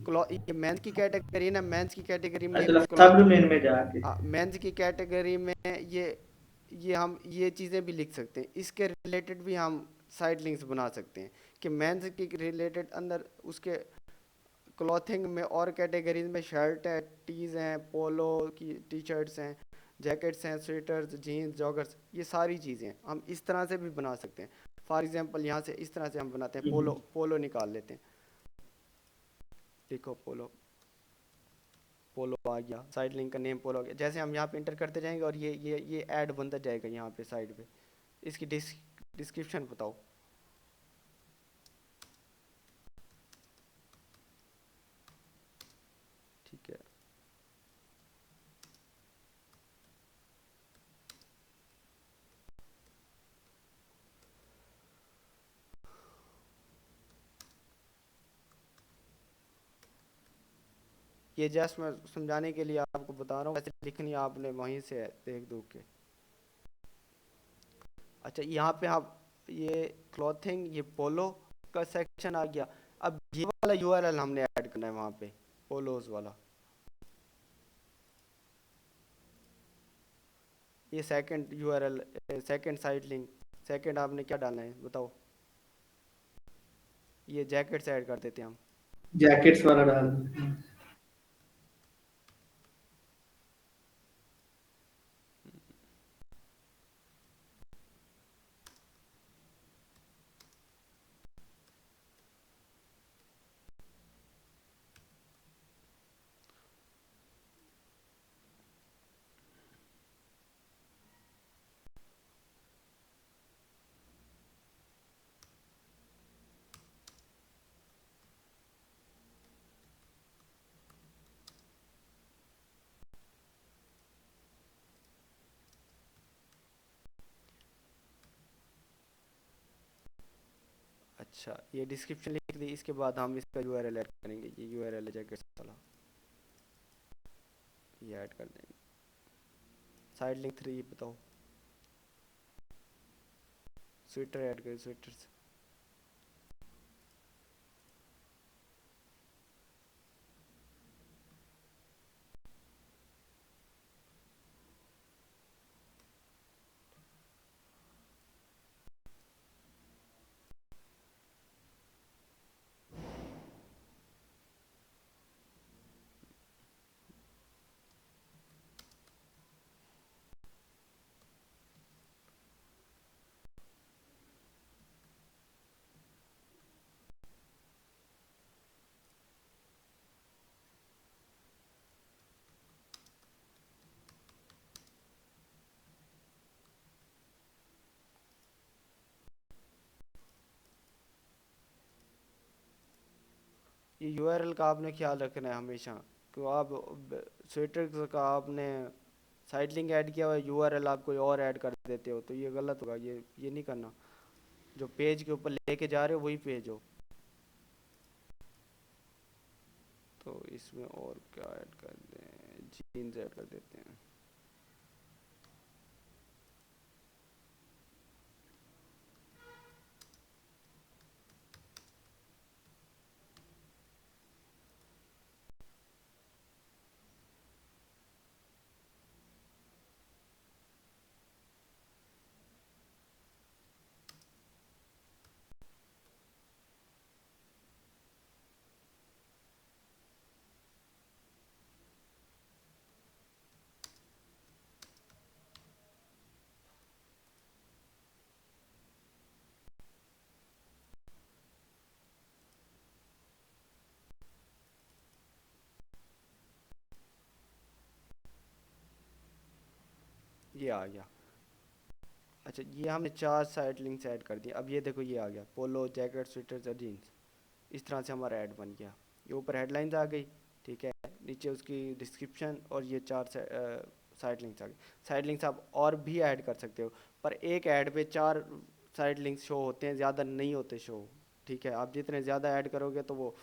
Speaker 1: ये मेंस की कैटेगरी ना, मेंस की कैटेगरी में
Speaker 2: अच्छा, सब
Speaker 1: क्लॉथ,
Speaker 2: मेन में जाके।
Speaker 1: मेंस की कैटेगरी में ये हम ये चीज़ें भी लिख सकते हैं। इसके रिलेटेड भी हम साइड लिंक्स बना सकते हैं कि मेंस के रिलेटेड अंदर उसके क्लॉथिंग में और कैटेगरीज में शर्ट है, टीज़ हैं, पोलो की टी शर्ट्स हैं, जैकेट्स हैं, स्वेटर्स, जीन्स, जॉगर्स, ये सारी चीज़ें हैं। हम इस तरह से भी बना सकते हैं। फॉर एग्जांपल यहाँ से इस तरह से हम बनाते हैं, पोलो पोलो निकाल लेते हैं। देखो पोलो, पोलो आ गया, साइड लिंक का नेम पोलो आ गया। जैसे हम यहाँ पे इंटर करते जाएंगे और ये ऐड बनता जाएगा यहाँ पे साइड पे। इसकी डिस्क्रिप्शन बताओ। ठीक है, ये जस्ट मैं समझाने के लिए आपको बता रहा हूँ, वैसे लिखनी आपने वहीं से है, देख दो के। अच्छा, यहाँ पे आप ये क्लॉथिंग, ये पोलो का सेक्शन आ गया। अब ये वाला यूआरएल हमने ऐड करना है वहाँ पे, पोलोज वाला। ये second URL, second side link, second आपने क्या डालना है बताओ। ये जैकेट्स ऐड कर देते हैं हम।
Speaker 2: जैकेट्स वाला डाल।
Speaker 1: अच्छा, ये डिस्क्रिप्शन लिख दी, इसके बाद हम इसका यूआरएल ऐड करेंगे। ये यूआरएल है जैकेट्स वाला, ये ऐड कर देंगे। साइड लिंक 3 बताओ। स्वेटर ऐड करें, स्वेटर्स। ये यूआरएल का आपने ख्याल रखना है हमेशा, कि आप स्वेटर का आपने साइड लिंक ऐड किया हुआ, यूआरएल आप कोई और ऐड कर देते हो तो ये गलत होगा। ये नहीं करना। जो पेज के ऊपर लेके जा रहे हो वही पेज हो। तो इसमें और क्या ऐड कर दें, जीन्स ऐड कर देते हैं। ये आ गया। अच्छा, ये हमने 4 साइड लिंक्स ऐड कर दिए। अब ये देखो, ये आ गया पोलो, जैकेट, स्वेटर्स और जीन्स। इस तरह से हमारा ऐड बन गया। ये ऊपर हेडलाइंस आ गई, ठीक है, नीचे उसकी डिस्क्रिप्शन और ये 4 साइड लिंक्स आ गए। साइड लिंक्स आप और भी ऐड कर सकते हो, पर एक ऐड पे 4 साइड लिंक्स शो होते हैं, ज़्यादा नहीं होते शो। ठीक है, आप जितने ज़्यादा ऐड करोगे तो वो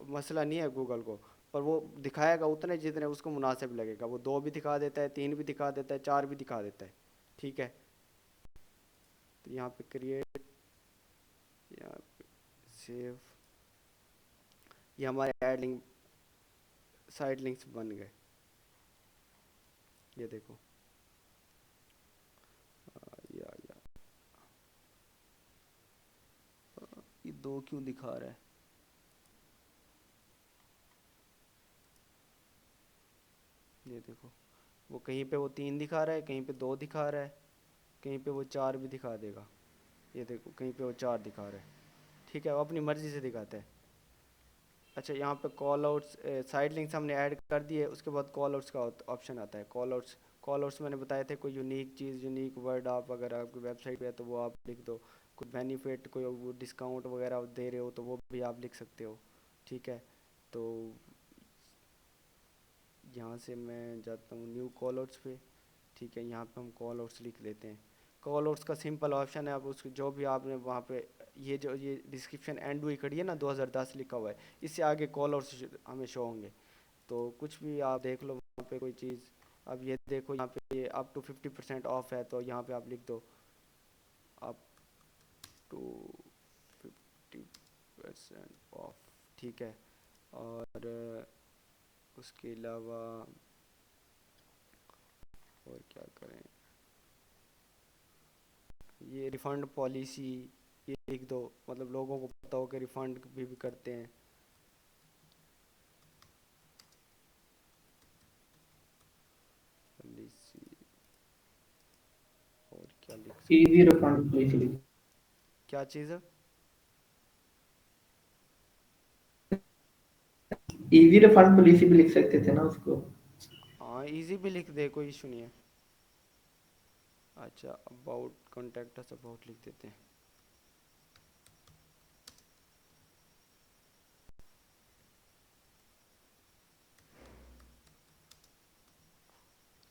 Speaker 1: मसला नहीं है गूगल को, पर वो दिखाएगा उतने जितने उसको मुनासिब लगेगा। वो 2 भी दिखा देता है, 3 भी दिखा देता है, 4 भी दिखा देता है। ठीक है, तो यहाँ पे क्रिएट, यहाँ पे सेव, ये हमारे ऐड लिंक, साइड लिंक्स बन गए। ये देखो, ये आ गया। ये 2 क्यों दिखा रहा है? देखो, वो कहीं पे वो 3 दिखा रहा है, कहीं पे 2 दिखा रहा है, कहीं पे वो 4 भी दिखा देगा। ये देखो कहीं पे वो 4 दिखा रहा है, ठीक है, वो अपनी मर्ज़ी से दिखाता है। अच्छा, यहाँ पे कॉल आउट्स, साइड लिंक्स हमने ऐड कर दिए, उसके बाद कॉल आउट्स का ऑप्शन आता है। कॉल आउट्स मैंने बताए थे, कोई यूनिक चीज़, यूनिक वर्ड आप अगर आपकी वेबसाइट पे है तो वो आप लिख दो। कोई बेनिफिट, कोई वो डिस्काउंट वगैरह आप दे रहे हो तो वो भी आप लिख सकते हो, ठीक है। तो यहाँ से मैं जाता हूँ न्यू कॉल आउट्स पे, ठीक है, यहाँ पे हम कॉल आउट्स लिख लेते हैं। कॉल आउट्स का सिंपल ऑप्शन है, आप उसको जो भी आपने वहाँ पे ये डिस्क्रिप्शन एंड हुई खड़ी है ना 2010 लिखा हुआ है, इससे आगे कॉल आउट्स हमें शो होंगे। तो कुछ भी आप देख लो वहाँ पे कोई चीज़। अब ये देखो यहाँ पे ये अप टू 50% ऑफ है, तो यहाँ पे आप लिख दो अप टू 50% ऑफ, ठीक है। और उसके अलावा और क्या करें, ये रिफ़ंड पॉलिसी ये लिख दो, मतलब लोगों को पता हो कि रिफ़ंड भी करते हैं। पॉलिसी और क्या लिख सकते,
Speaker 2: इजी रिफंड पॉलिसी।
Speaker 1: क्या चीज़ है?
Speaker 2: इजी रिफंड पॉलिसी भी लिख सकते थे ना उसको।
Speaker 1: हाँ, इजी भी लिख दे, कोई इशू नहीं है। अच्छा, अबाउट कॉन्टैक्ट अस, अबाउट लिख देते हैं।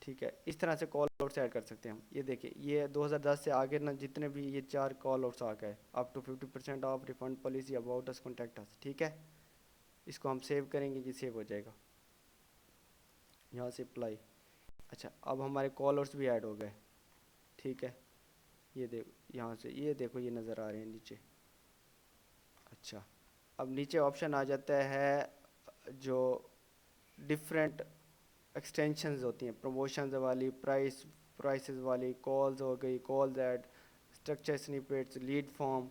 Speaker 1: ठीक है, इस तरह से कॉल आउट्स ऐड कर सकते हैं हम। ये देखिए, ये 2010 से आगे ना जितने भी ये 4 कॉल आउट्स आ गए, up to 50% off, refund policy, about us, contact us, ठीक है। इसको हम सेव करेंगे, ये सेव हो जाएगा, यहाँ से अप्लाई। अच्छा, अब हमारे कॉल आउट्स भी ऐड हो गए, ठीक है। ये देखो यहाँ से, ये देखो ये नज़र आ रहे हैं नीचे। अच्छा, अब नीचे ऑप्शन आ जाता है जो डिफरेंट एक्सटेंशंस होती हैं, प्रमोशंस वाली, प्राइसेस वाली, कॉल्स हो गई, calls add, structure snippets, lead form.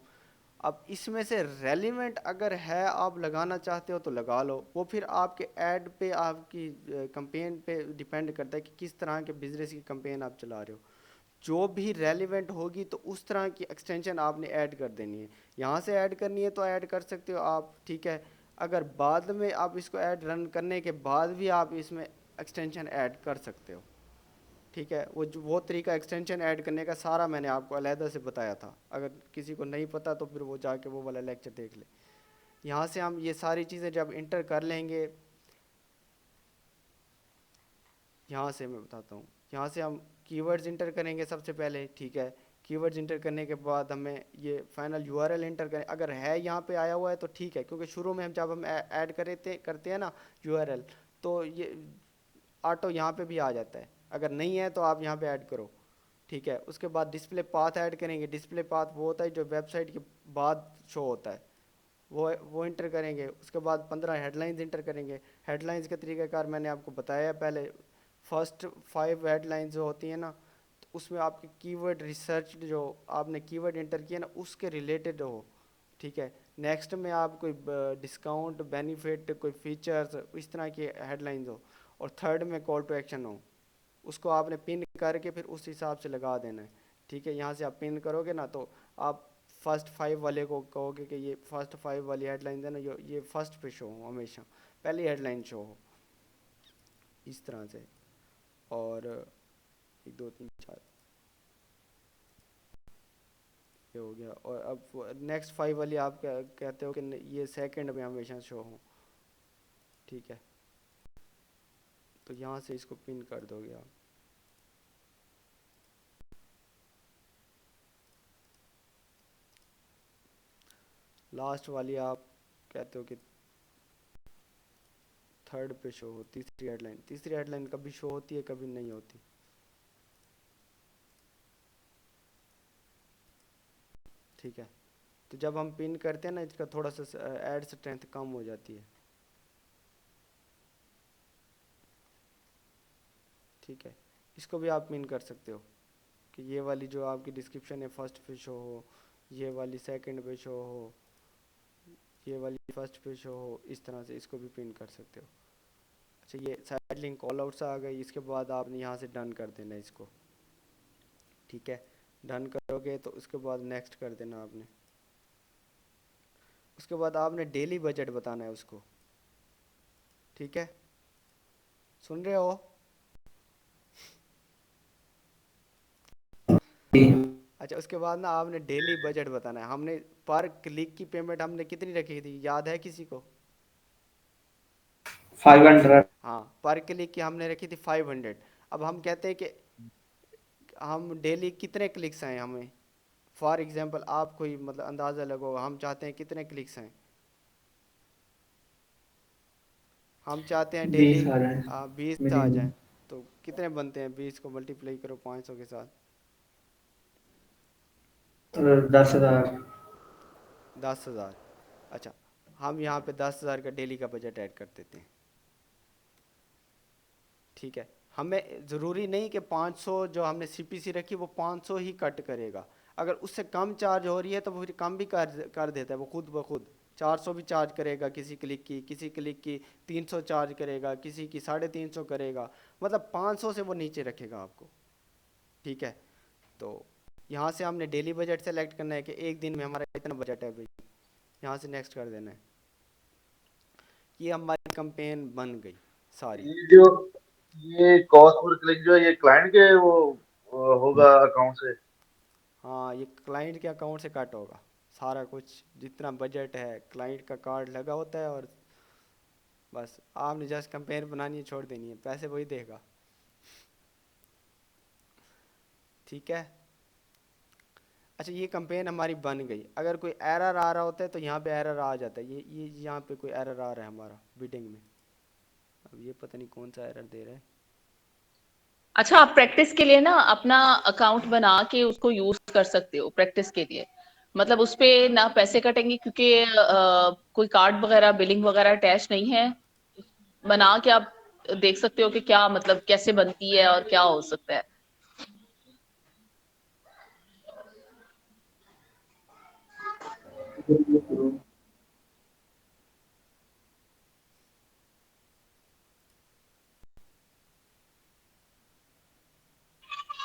Speaker 1: अब इसमें से रेलिवेंट अगर है आप लगाना चाहते हो तो लगा लो, वो फिर आपके ऐड पे, आपकी कंपेन पे डिपेंड करता है कि किस तरह के बिजनेस की कंपेन आप चला रहे हो। जो भी रेलिवेंट होगी तो उस तरह की एक्सटेंशन आपने ऐड कर देनी है। यहाँ से ऐड करनी है तो ऐड कर सकते हो आप, ठीक है। अगर बाद में आप इसको ऐड रन करने के बाद भी आप इसमें एक्सटेंशन ऐड कर सकते हो, ठीक है। वो तरीका एक्सटेंशन ऐड करने का सारा मैंने आपको अलहदा से बताया था, अगर किसी को नहीं पता तो फिर वो जाके वो वाला लेक्चर देख ले। यहाँ से हम ये सारी चीज़ें जब इंटर कर लेंगे, यहाँ से मैं बताता हूँ, यहाँ से हम कीवर्ड्स इंटर करेंगे सबसे पहले, ठीक है। कीवर्ड्स इंटर करने के बाद हमें ये फाइनल यूआरएल इंटर करें, अगर है यहाँ पे आया हुआ है तो ठीक है, क्योंकि शुरू में हम जब हम ऐड करते हैं ना यूआरएल, तो ये ऑटो यहाँ पे भी आ जाता है। अगर नहीं है तो आप यहाँ पे ऐड करो, ठीक है। उसके बाद डिस्प्ले पाथ ऐड करेंगे। डिस्प्ले पाथ वो होता है जो वेबसाइट के बाद शो होता है, वो इंटर करेंगे। उसके बाद 15 हेडलाइंस इंटर करेंगे। हेडलाइंस का तरीक़ाकार मैंने आपको बताया पहले। फर्स्ट 5 हेडलाइंस जो होती हैं ना, तो उसमें आपकी कीवर्ड रिसर्च जो आपने कीवर्ड इंटर किया ना उसके रिलेटेड हो, ठीक है। नेक्स्ट में आप कोई डिस्काउंट, बेनिफिट, कोई फीचर्स, इस तरह की हेडलाइंस हो। और थर्ड में कॉल टू एक्शन हो, उसको आपने पिन करके फिर उस हिसाब से लगा देना है, ठीक है। यहाँ से आप पिन करोगे ना तो आप फर्स्ट 5 वाले को कहोगे कि ये फर्स्ट 5 वाली हेडलाइंस है ना, ये फर्स्ट पे शो हो, हमेशा पहली हेडलाइन शो हो, इस तरह से। और 1 2 3 4 ये हो गया। और अब नेक्स्ट 5 वाली आप कहते हो कि ये सेकंड में हमेशा शो हो, ठीक है। तो यहाँ से इसको पिन कर दोगे आप। लास्ट वाली आप कहते हो कि थर्ड पे शो हो। तीसरी हेडलाइन कभी शो होती है, कभी नहीं होती, ठीक है। तो जब हम पिन करते हैं ना, इसका थोड़ा सा ऐड स्ट्रेंथ कम हो जाती है, ठीक है। इसको भी आप पिन कर सकते हो कि ये वाली जो आपकी डिस्क्रिप्शन है फर्स्ट पे शो हो, ये वाली सेकंड पे शो हो, ये वाली फर्स्ट पे शो हो, इस तरह से इसको भी पिन कर सकते हो। अच्छा, ये साइड लिंक कॉल आउट से आ गई। इसके बाद आपने यहाँ से डन कर देना इसको, ठीक है। डन करोगे तो उसके बाद नेक्स्ट कर देना आपने। उसके बाद आपने डेली बजट बताना है उसको, ठीक है। सुन रहे हो? अच्छा, उसके बाद ना आपने डेली बजट बताना है। हमने पर क्लिक की पेमेंट हमने कितनी रखी थी, याद है किसी को?
Speaker 2: 500।
Speaker 1: हाँ, पर क्लिक की हमने रखी थी 500। अब हम कहते हैं कि हम डेली कितने क्लिक्स हैं हमें। फॉर एग्जांपल आप कोई मतलब अंदाज़ा लगाओ, हम चाहते हैं कितने क्लिक्स हैं। हम चाहते हैं डेली
Speaker 2: 20 आ रहे हैं
Speaker 1: 20 आ
Speaker 2: मिनिमम।
Speaker 1: जाएं। तो कितने बनते हैं, 20 को मल्टीप्लाई करो 500 के साथ।
Speaker 2: 10,000।
Speaker 1: 10,000। अच्छा, हम यहाँ पे 10,000 का डेली का बजट ऐड कर देते हैं, ठीक है। हमें ज़रूरी नहीं कि 500 जो हमने सीपीसी रखी वो 500 ही कट करेगा। अगर उससे कम चार्ज हो रही है तो वो फिर कम भी कर देता है वो खुद ब खुद। 400 भी चार्ज करेगा किसी क्लिक की, किसी क्लिक की 300 चार्ज करेगा, किसी की 350 करेगा। मतलब 500 से वो नीचे रखेगा आपको, ठीक है। तो यहाँ से हमने डेली बजट सेलेक्ट करना है कि एक दिन में हमारा इतना बजट है भाई, यहाँ से नेक्स्ट कर देना है। ये हमारी कंपेन बन गई सारी।
Speaker 5: ये जो ये कॉस्ट पर क्लिक जो है ये क्लाइंट के वो होगा अकाउंट से।
Speaker 1: हाँ, ये क्लाइंट के अकाउंट से कट होगा सारा कुछ, जितना बजट है क्लाइंट का कार्ड लगा होता है। और बस आपने जस्ट कंपेन बनानी है, छोड़ देनी है, पैसे वही देगा, ठीक है। अच्छा, ये कंपेन हमारी बन गई। अगर कोई एरर आ रहा होता है तो यहाँ पे एरर आ जाता है। ये यहाँ पे कोई एरर आ रहा है हमारा बिडिंग में। अब ये पता नहीं कौन सा एरर दे रहा है।
Speaker 3: अच्छा, आप प्रैक्टिस के लिए ना अपना अकाउंट बना के उसको यूज कर सकते हो प्रैक्टिस के लिए। मतलब उस पे ना पैसे कटेंगे क्योंकि कोई कार्ड वगैरह बिलिंग वगैरह अटैच नहीं है। बना के आप देख सकते हो कि क्या मतलब कैसे बनती है और क्या हो सकता है।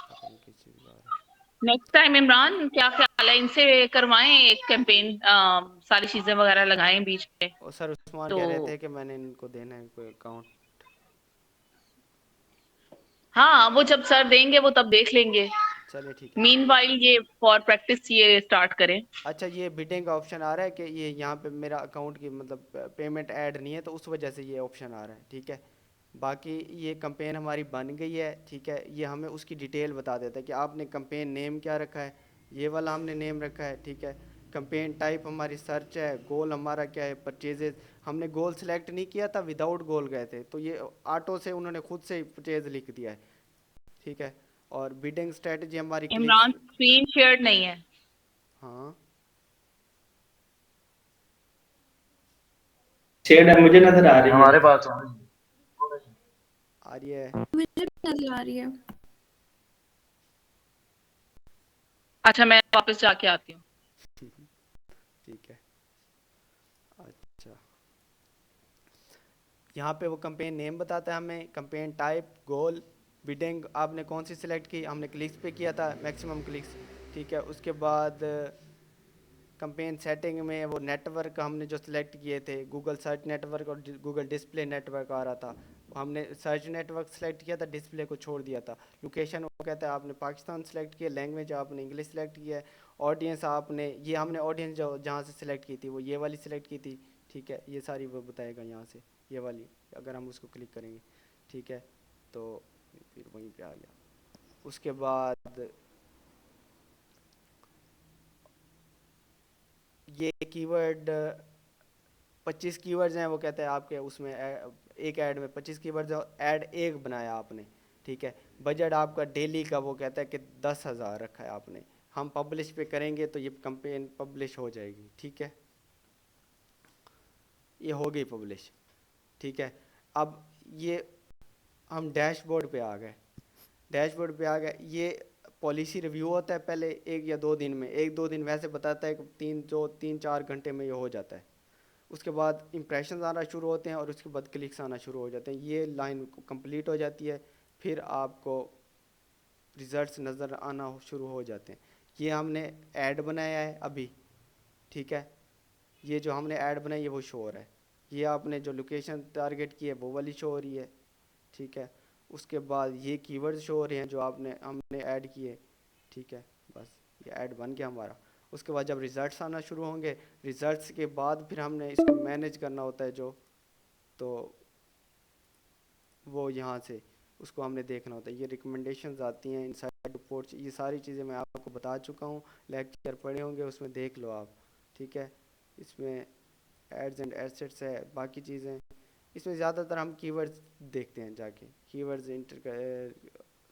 Speaker 1: पता नहीं किस चीज़ का आ रहा है।
Speaker 3: नेक्स्ट टाइम इमरान क्या ख्याल है, इनसे करवाएं एक कैंपेन, सारी चीजें वगैरह लगाएं बीच में।
Speaker 1: और सर उस्मान
Speaker 3: तो
Speaker 1: कह रहे थे कि मैंने इनको देना है कोई अकाउंट।
Speaker 3: हाँ, वो जब सर देंगे वो तब देख लेंगे।
Speaker 1: चलिए ठीक है।
Speaker 3: मीनवाइल ये फॉर प्रैक्टिस ये स्टार्ट करें।
Speaker 1: अच्छा, ये बिडिंग का ऑप्शन आ रहा है कि ये यहाँ पे मेरा अकाउंट की मतलब पेमेंट ऐड नहीं है तो उस वजह से ये ऑप्शन आ रहा है, ठीक है। बाकी ये कंपेन हमारी बन गई है, ठीक है। ये हमें उसकी डिटेल बता देता है कि आपने कंपेन नेम क्या रखा है। ये वाला हमने नेम रखा है, ठीक है। कंपेन टाइप हमारी सर्च है, गोल हमारा क्या है, परचेजेस। हमने गोल सेलेक्ट नहीं किया था, विदाउट गोल गए थे, तो ये ऑटो से उन्होंने खुद से परचेज लिख दिया है, ठीक है। और बिडिंग स्ट्रेटजी हमारी क्लिक्स।
Speaker 3: इमरान स्क्रीन शेयर नहीं है।
Speaker 1: हाँ,
Speaker 2: शेड है, मुझे नजर आ रही
Speaker 5: हमारे
Speaker 2: है।
Speaker 5: पास
Speaker 1: आ रही है।
Speaker 4: मुझे भी नजर आ रही है।
Speaker 3: अच्छा, मैं वापस जाके आती हूँ।
Speaker 1: ठीक है। अच्छा, यहाँ पे वो कंपेन नेम बताता है हमें, कंपेन टाइप, गोल, बिडिंग आपने कौन सी सिलेक्ट की, हमने क्लिक्स पे किया था मैक्सिमम क्लिक्स, ठीक है। उसके बाद कंपेन सेटिंग में वो नेटवर्क हमने जो सिलेक्ट किए थे, गूगल सर्च नेटवर्क और गूगल डिस्प्ले नेटवर्क आ रहा था। हमने सर्च नेटवर्क सेलेक्ट किया था, डिस्प्ले को छोड़ दिया था। लोकेशन वो कहता है आपने पाकिस्तान सेलेक्ट किया, लैंग्वेज आपने इंग्लिश सेलेक्ट किया है। ऑडियंस आपने, ये हमने ऑडियंस जो जहाँ से सिलेक्ट की थी वो ये वाली सिलेक्ट की थी, ठीक है। ये सारी वो बताएगा यहाँ से, ये वाली अगर हम उसको क्लिक करेंगे, ठीक है। तो फिर वहीं पे आ गया। उसके बाद ये कीवर्ड 25 कीवर्ड्स हैं, वो कहते हैं आपके उसमें एक ऐड में 25 कीवर्ड्स, ऐड एक बनाया आपने, ठीक है। बजट आपका डेली का वो कहता है कि 10,000 रखा है आपने। हम पब्लिश पे करेंगे तो ये कंपेन पब्लिश हो जाएगी, ठीक है। ये हो गई पब्लिश, ठीक है। अब ये हम डैशबोर्ड पे आ गए। डैशबोर्ड पे आ गए, ये पॉलिसी रिव्यू होता है पहले 1 या 2 दिन में। 1-2 दिन वैसे बताता है कि 3-4 घंटे में ये हो जाता है। उसके बाद इम्प्रेशन आना शुरू होते हैं और उसके बाद क्लिक्स आना शुरू हो जाते हैं। ये लाइन कंप्लीट हो जाती है, फिर आपको रिजल्ट्स नज़र आना शुरू हो जाते हैं। ये हमने ऐड बनाया है अभी, ठीक है, ये जो हमने ऐड बनाई है वो शो हो रहा है। ये आपने जो लोकेशन टारगेट की है वो वाली शो हो रही है, ठीक है। उसके बाद ये कीवर्ड शो हो रहे हैं जो हमने ऐड किए, ठीक है। बस ये ऐड बन गया हमारा। उसके बाद जब रिज़ल्ट्स आना शुरू होंगे, रिज़ल्ट्स के बाद फिर हमने इसको मैनेज करना होता है जो, तो वो यहाँ से उसको हमने देखना होता है। ये रिकमेंडेशंस आती हैं, इनसाइड रिपोर्ट्स, ये सारी चीज़ें मैं आपको बता चुका हूँ, लेक्चर पढ़े होंगे, उसमें देख लो आप, ठीक है। इसमें एड्स एंड एसेट्स है, बाकी चीज़ें इसमें ज़्यादातर हम कीवर्ड्स देखते हैं जाके, कीवर्ड्स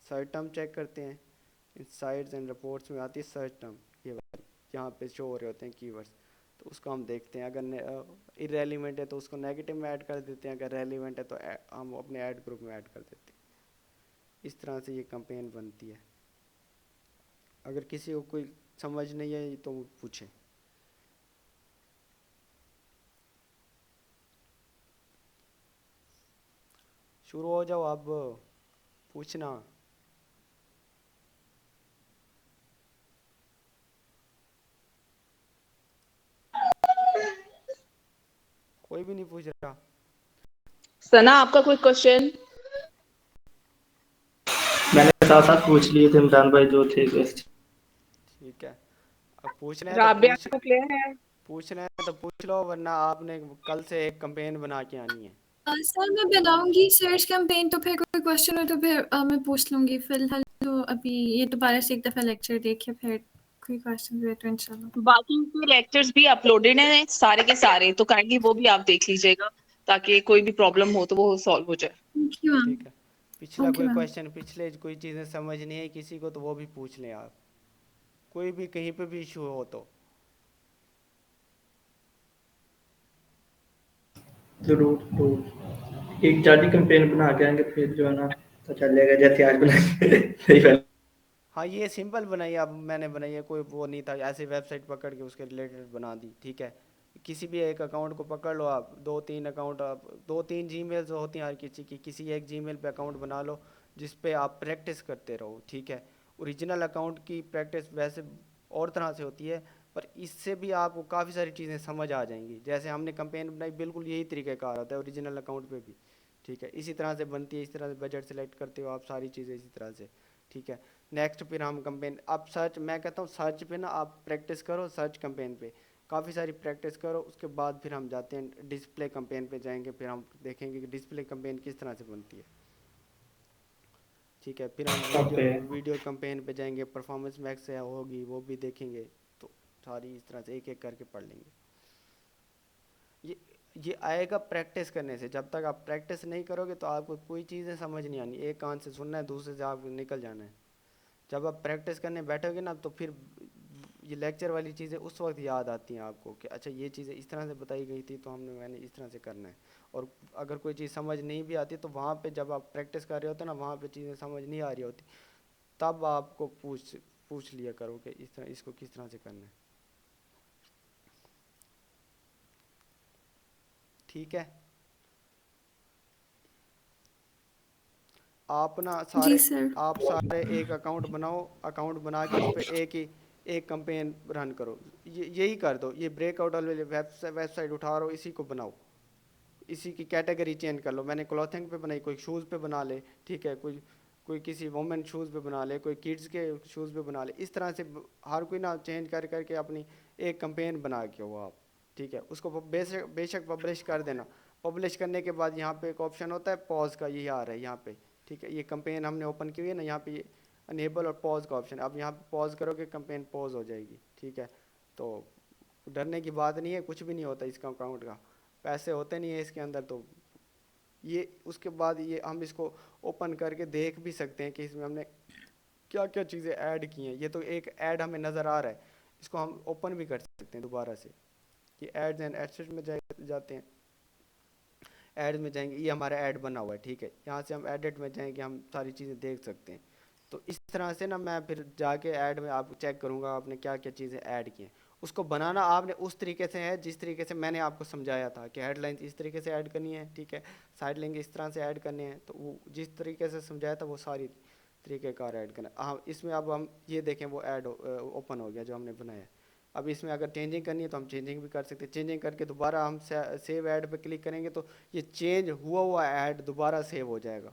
Speaker 1: सर्च टर्म चेक करते हैं। इनसाइड्स एंड रिपोर्ट्स में आती है सर्च टर्म, ये वाली यहाँ पे शो हो रहे होते हैं कीवर्ड्स, तो उसको हम देखते हैं। अगर इरेलीवेंट है तो उसको नेगेटिव में ऐड कर देते हैं, अगर रेलिवेंट है तो हम अपने ऐड ग्रुप में ऐड कर देते हैं। इस तरह से ये कैंपेन बनती है। अगर किसी को कोई समझ नहीं है तो वो पूछे। शुरू हो जाओ अब पूछना। कोई भी नहीं पूछ रहा।
Speaker 3: सना, आपका कोई क्वेश्चन?
Speaker 2: मैंने साथ साथ पूछ लिए थे इमरान भाई जो थे क्वेश्चन।
Speaker 1: ठीक है, अब पूछना है तो
Speaker 3: राबिया को क्लियर है?
Speaker 1: पूछना है तो पूछ लो, वरना आपने कल से एक कैंपेन बना के आनी है।
Speaker 4: सर मैं बनाऊंगी सर्च कैंपेन, तो फिर कोई क्वेश्चन हो तो फिर मैं पूछ लूंगी। फिलहाल तो अभी ये दोबारा से एक दफ़ा लेक्चर देखिए, फिर कोई क्वेश्चन हुए तो इंशाल्लाह।
Speaker 3: बाकी के लेक्चर्स भी अपलोडेड हैं सारे के सारे, तो काइंडली वो भी आप देख लीजिएगा ताकि कोई भी प्रॉब्लम हो तो वो सॉल्व हो जाए।
Speaker 4: Thank you ma'am.
Speaker 1: ठीक है, पिछला
Speaker 4: ओके
Speaker 1: कोई
Speaker 4: मैम।
Speaker 1: क्वेश्चन, पिछले कोई चीज़ें समझ नहीं है किसी को तो वो भी पूछ लें आप, कोई भी कहीं पे भी इशू हो तो।
Speaker 2: जरूर तो एक जाली कैंपेन बना के आएंगे, फिर जो है ना तो चलेगा जैसे आज बनाएंगे। सही बात।
Speaker 1: हाँ ये सिंपल बनाई, अब मैंने बनाई है, कोई वो नहीं था, ऐसे वेबसाइट पकड़ के उसके रिलेटेड बना दी, ठीक है। किसी भी एक अकाउंट को पकड़ लो आप, दो तीन अकाउंट, आप दो तीन जीमेल्स होती हैं हर किसी की, किसी एक जीमेल पे अकाउंट बना लो जिस पे आप प्रैक्टिस करते रहो, ठीक है। ओरिजिनल अकाउंट की प्रैक्टिस वैसे और तरह से होती है, पर इससे भी आपको काफ़ी सारी चीज़ें समझ आ जाएंगी। जैसे हमने कैंपेन बनाई, बिल्कुल यही तरीक़ाकार होता है ओरिजिनल अकाउंट पे भी, ठीक है। इसी तरह से बनती है, इस तरह से बजट सेलेक्ट करते हो आप, सारी चीज़ें इसी तरह से, ठीक है। नेक्स्ट फिर हम कैंपेन, आप सर्च, मैं कहता हूँ सर्च पे ना आप प्रैक्टिस करो, सर्च कैंपेन पे काफ़ी सारी प्रैक्टिस करो। उसके बाद फिर हम जाते हैं डिस्प्ले कैंपेन पे जाएंगे, फिर हम देखेंगे कि डिस्प्ले कैंपेन किस तरह से बनती है, ठीक है। फिर हम
Speaker 2: ओके
Speaker 1: वीडियो कैंपेन पे जाएंगे, परफॉर्मेंस मैक्स है होगी वो भी देखेंगे। तो सारी इस तरह से एक एक करके पढ़ लेंगे। ये ये आएगा प्रैक्टिस करने से। जब तक आप प्रैक्टिस नहीं करोगे तो आपको कोई चीज़ें समझ नहीं आनी। एक कान से सुनना है, दूसरे से आप निकल जाना है। जब आप प्रैक्टिस करने बैठोगे ना तो फिर ये लेक्चर वाली चीज़ें उस वक्त याद आती हैं आपको कि अच्छा ये चीज़ें इस तरह से बताई गई थी, तो मैंने इस तरह से करना है। और अगर कोई चीज़ समझ नहीं भी आती तो वहाँ पे जब आप प्रैक्टिस कर रहे होते ना, वहाँ पे चीज़ें समझ नहीं आ रही होती, तब आपको पूछ लिया करो कि इस तरह इसको किस तरह से करना है, ठीक है। आप ना
Speaker 4: जी
Speaker 1: सारे,
Speaker 4: सर।
Speaker 1: आप सारे एक अकाउंट बनाओ, अकाउंट बना के उस पर एक कैंपेन रन करो। यही कर दो, ये ब्रेकआउट वाले वेबसाइट उठा रहो, इसी को बनाओ, इसी की कैटेगरी चेंज कर लो। मैंने क्लॉथिंग पे बनाई, कोई शूज़ पे बना ले, ठीक है। कोई कोई किसी वुमेन शूज़ पे बना ले, कोई किड्स के शूज़ पे बना ले। इस तरह से हर कोई ना चेंज कर करके अपनी एक कैंपेन बना के हो आप, ठीक है। उसको बेशक पब्लिश कर देना। पब्लिश करने के बाद यहाँ पे एक ऑप्शन होता है पॉज का, यही आ रहा है यहाँ पे, ठीक है। ये कैंपेन हमने ओपन की हुई है ना, यहाँ पे अनेबल और पॉज का ऑप्शन, अब यहाँ पे पॉज करोगे कैंपेन पॉज हो जाएगी, ठीक है। तो डरने की बात नहीं है, कुछ भी नहीं होता इसका, अकाउंट का पैसे होते नहीं है इसके अंदर। तो ये उसके बाद ये हम इसको ओपन करके देख भी सकते हैं कि इसमें हमने क्या क्या चीज़ें ऐड की हैं। ये तो एक ऐड हमें नज़र आ रहा है, इसको हम ओपन भी कर सकते हैं दोबारा से। ये एड्स एंड एसेट्स में जाते हैं, ऐड में जाएंगे, ये हमारा ऐड बना हुआ है, ठीक है। यहाँ से हम एडिट में जाएंगे, हम सारी चीज़ें देख सकते हैं। तो इस तरह से ना मैं फिर जाके ऐड में आप चेक करूँगा आपने क्या क्या चीज़ें ऐड की हैं। उसको बनाना आपने उस तरीके से है जिस तरीके से मैंने आपको समझाया था कि हेडलाइंस इस तरीके से ऐड करनी है, ठीक है, साइड लिंक इस तरह से ऐड करने हैं, तो वो जिस तरीके से समझाया था वो सारी तरीक़ेकार ऐड करना। हाँ, इसमें अब हम ये देखें वो ऐड ओपन हो गया जो हमने बनाया। अब इसमें अगर चेंजिंग करनी है तो हम चेंजिंग भी कर सकते हैं। चेंजिंग करके दोबारा हम सेव ऐड पे क्लिक करेंगे तो ये चेंज हुआ ऐड दोबारा सेव हो जाएगा,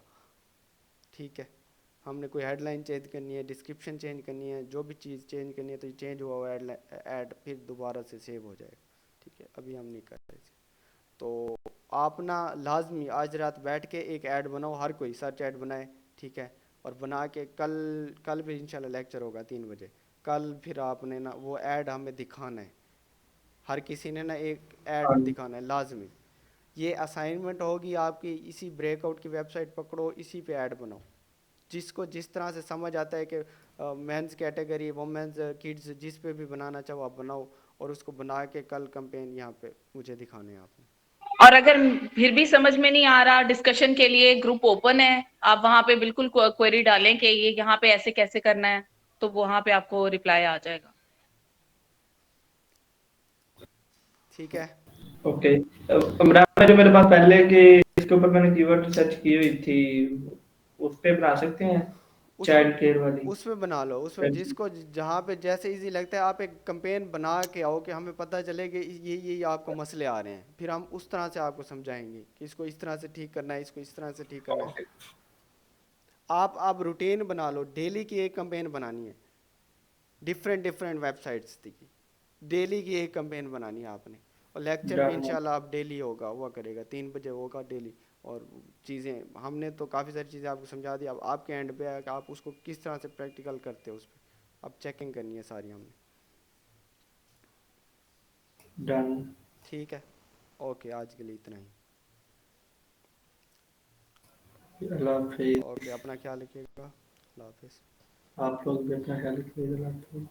Speaker 1: ठीक है। हमने कोई हेडलाइन चेंज करनी है, डिस्क्रिप्शन चेंज करनी है, जो भी चीज़ चेंज करनी है तो ये चेंज हुआ ऐड फिर दोबारा से सेव हो जाएगा, ठीक है। अभी हम नहीं कर रहे इसे। तो आप ना लाजमी आज रात बैठ के एक ऐड बनाओ, हर कोई सर्च ऐड बनाए, ठीक है, और बना के कल भी इंशाल्लाह लेक्चर होगा 3 बजे। कल फिर आपने ना वो ऐड हमें दिखाना है, हर किसी ने ना एक ऐड दिखाना है लाजमी। ये असाइनमेंट होगी आपकी, इसी ब्रेकआउट की वेबसाइट पकड़ो, इसी पे ऐड बनाओ। जिसको जिस तरह से समझ आता है कि मेंस कैटेगरी, वुमेन्स, किड्स, जिस पे भी बनाना चाहो आप बनाओ, और उसको बना के कल कैंपेन यहाँ पे मुझे दिखाने हैं आपने।
Speaker 3: और अगर फिर भी समझ में नहीं आ रहा, डिस्कशन के लिए ग्रुप ओपन है, आप वहां पे बिल्कुल क्वेरी डालें कि ये यहाँ पे ऐसे कैसे करना है, तो वहां पे आपको रिप्लाई आ जाएगा।
Speaker 1: ठीक है,
Speaker 2: ओके। इमरान भाई, जो मेरे पास पहले के इसके ऊपर मैंने कीवर्ड सर्च की हुई थी, उस पे बना सकते हैं
Speaker 1: उसमें
Speaker 2: चाइल्ड केयर वाली?
Speaker 1: उसमें बना लो, उसमें जिसको जहाँ पे जैसे इजी लगता है आप एक कैंपेन बना के आओ कि हमें पता चले कि ये आपको मसले आ रहे हैं, फिर हम उस तरह से आपको समझाएंगे कि इसको इस तरह से ठीक करना है, इसको इस तरह से ठीक करना है।
Speaker 2: ओके
Speaker 1: आप रूटीन बना लो, डेली की एक कैंपेन बनानी है, डिफरेंट वेबसाइट्स की डेली की एक कैंपेन बनानी है आपने, और लेक्चर भी
Speaker 2: डन।
Speaker 1: इंशाल्लाह आप डेली हुआ करेगा, 3 बजे होगा डेली। और चीज़ें हमने तो काफ़ी सारी चीज़ें आपको समझा दी, अब आपके एंड पे है कि आप उसको किस तरह से प्रैक्टिकल करते हो, उस पर अब चेकिंग करनी है सारी हमने।
Speaker 2: डन।
Speaker 1: ठीक है, ओके, आज के लिए इतना ही।
Speaker 2: अल्लाह हाफिज़।
Speaker 1: ओके, अपना ख्याल रखिएगा, अल्लाह हाफिज़।
Speaker 2: आप लोग भी अपना ख्याल रखिए। अल्लाह हाफिज़।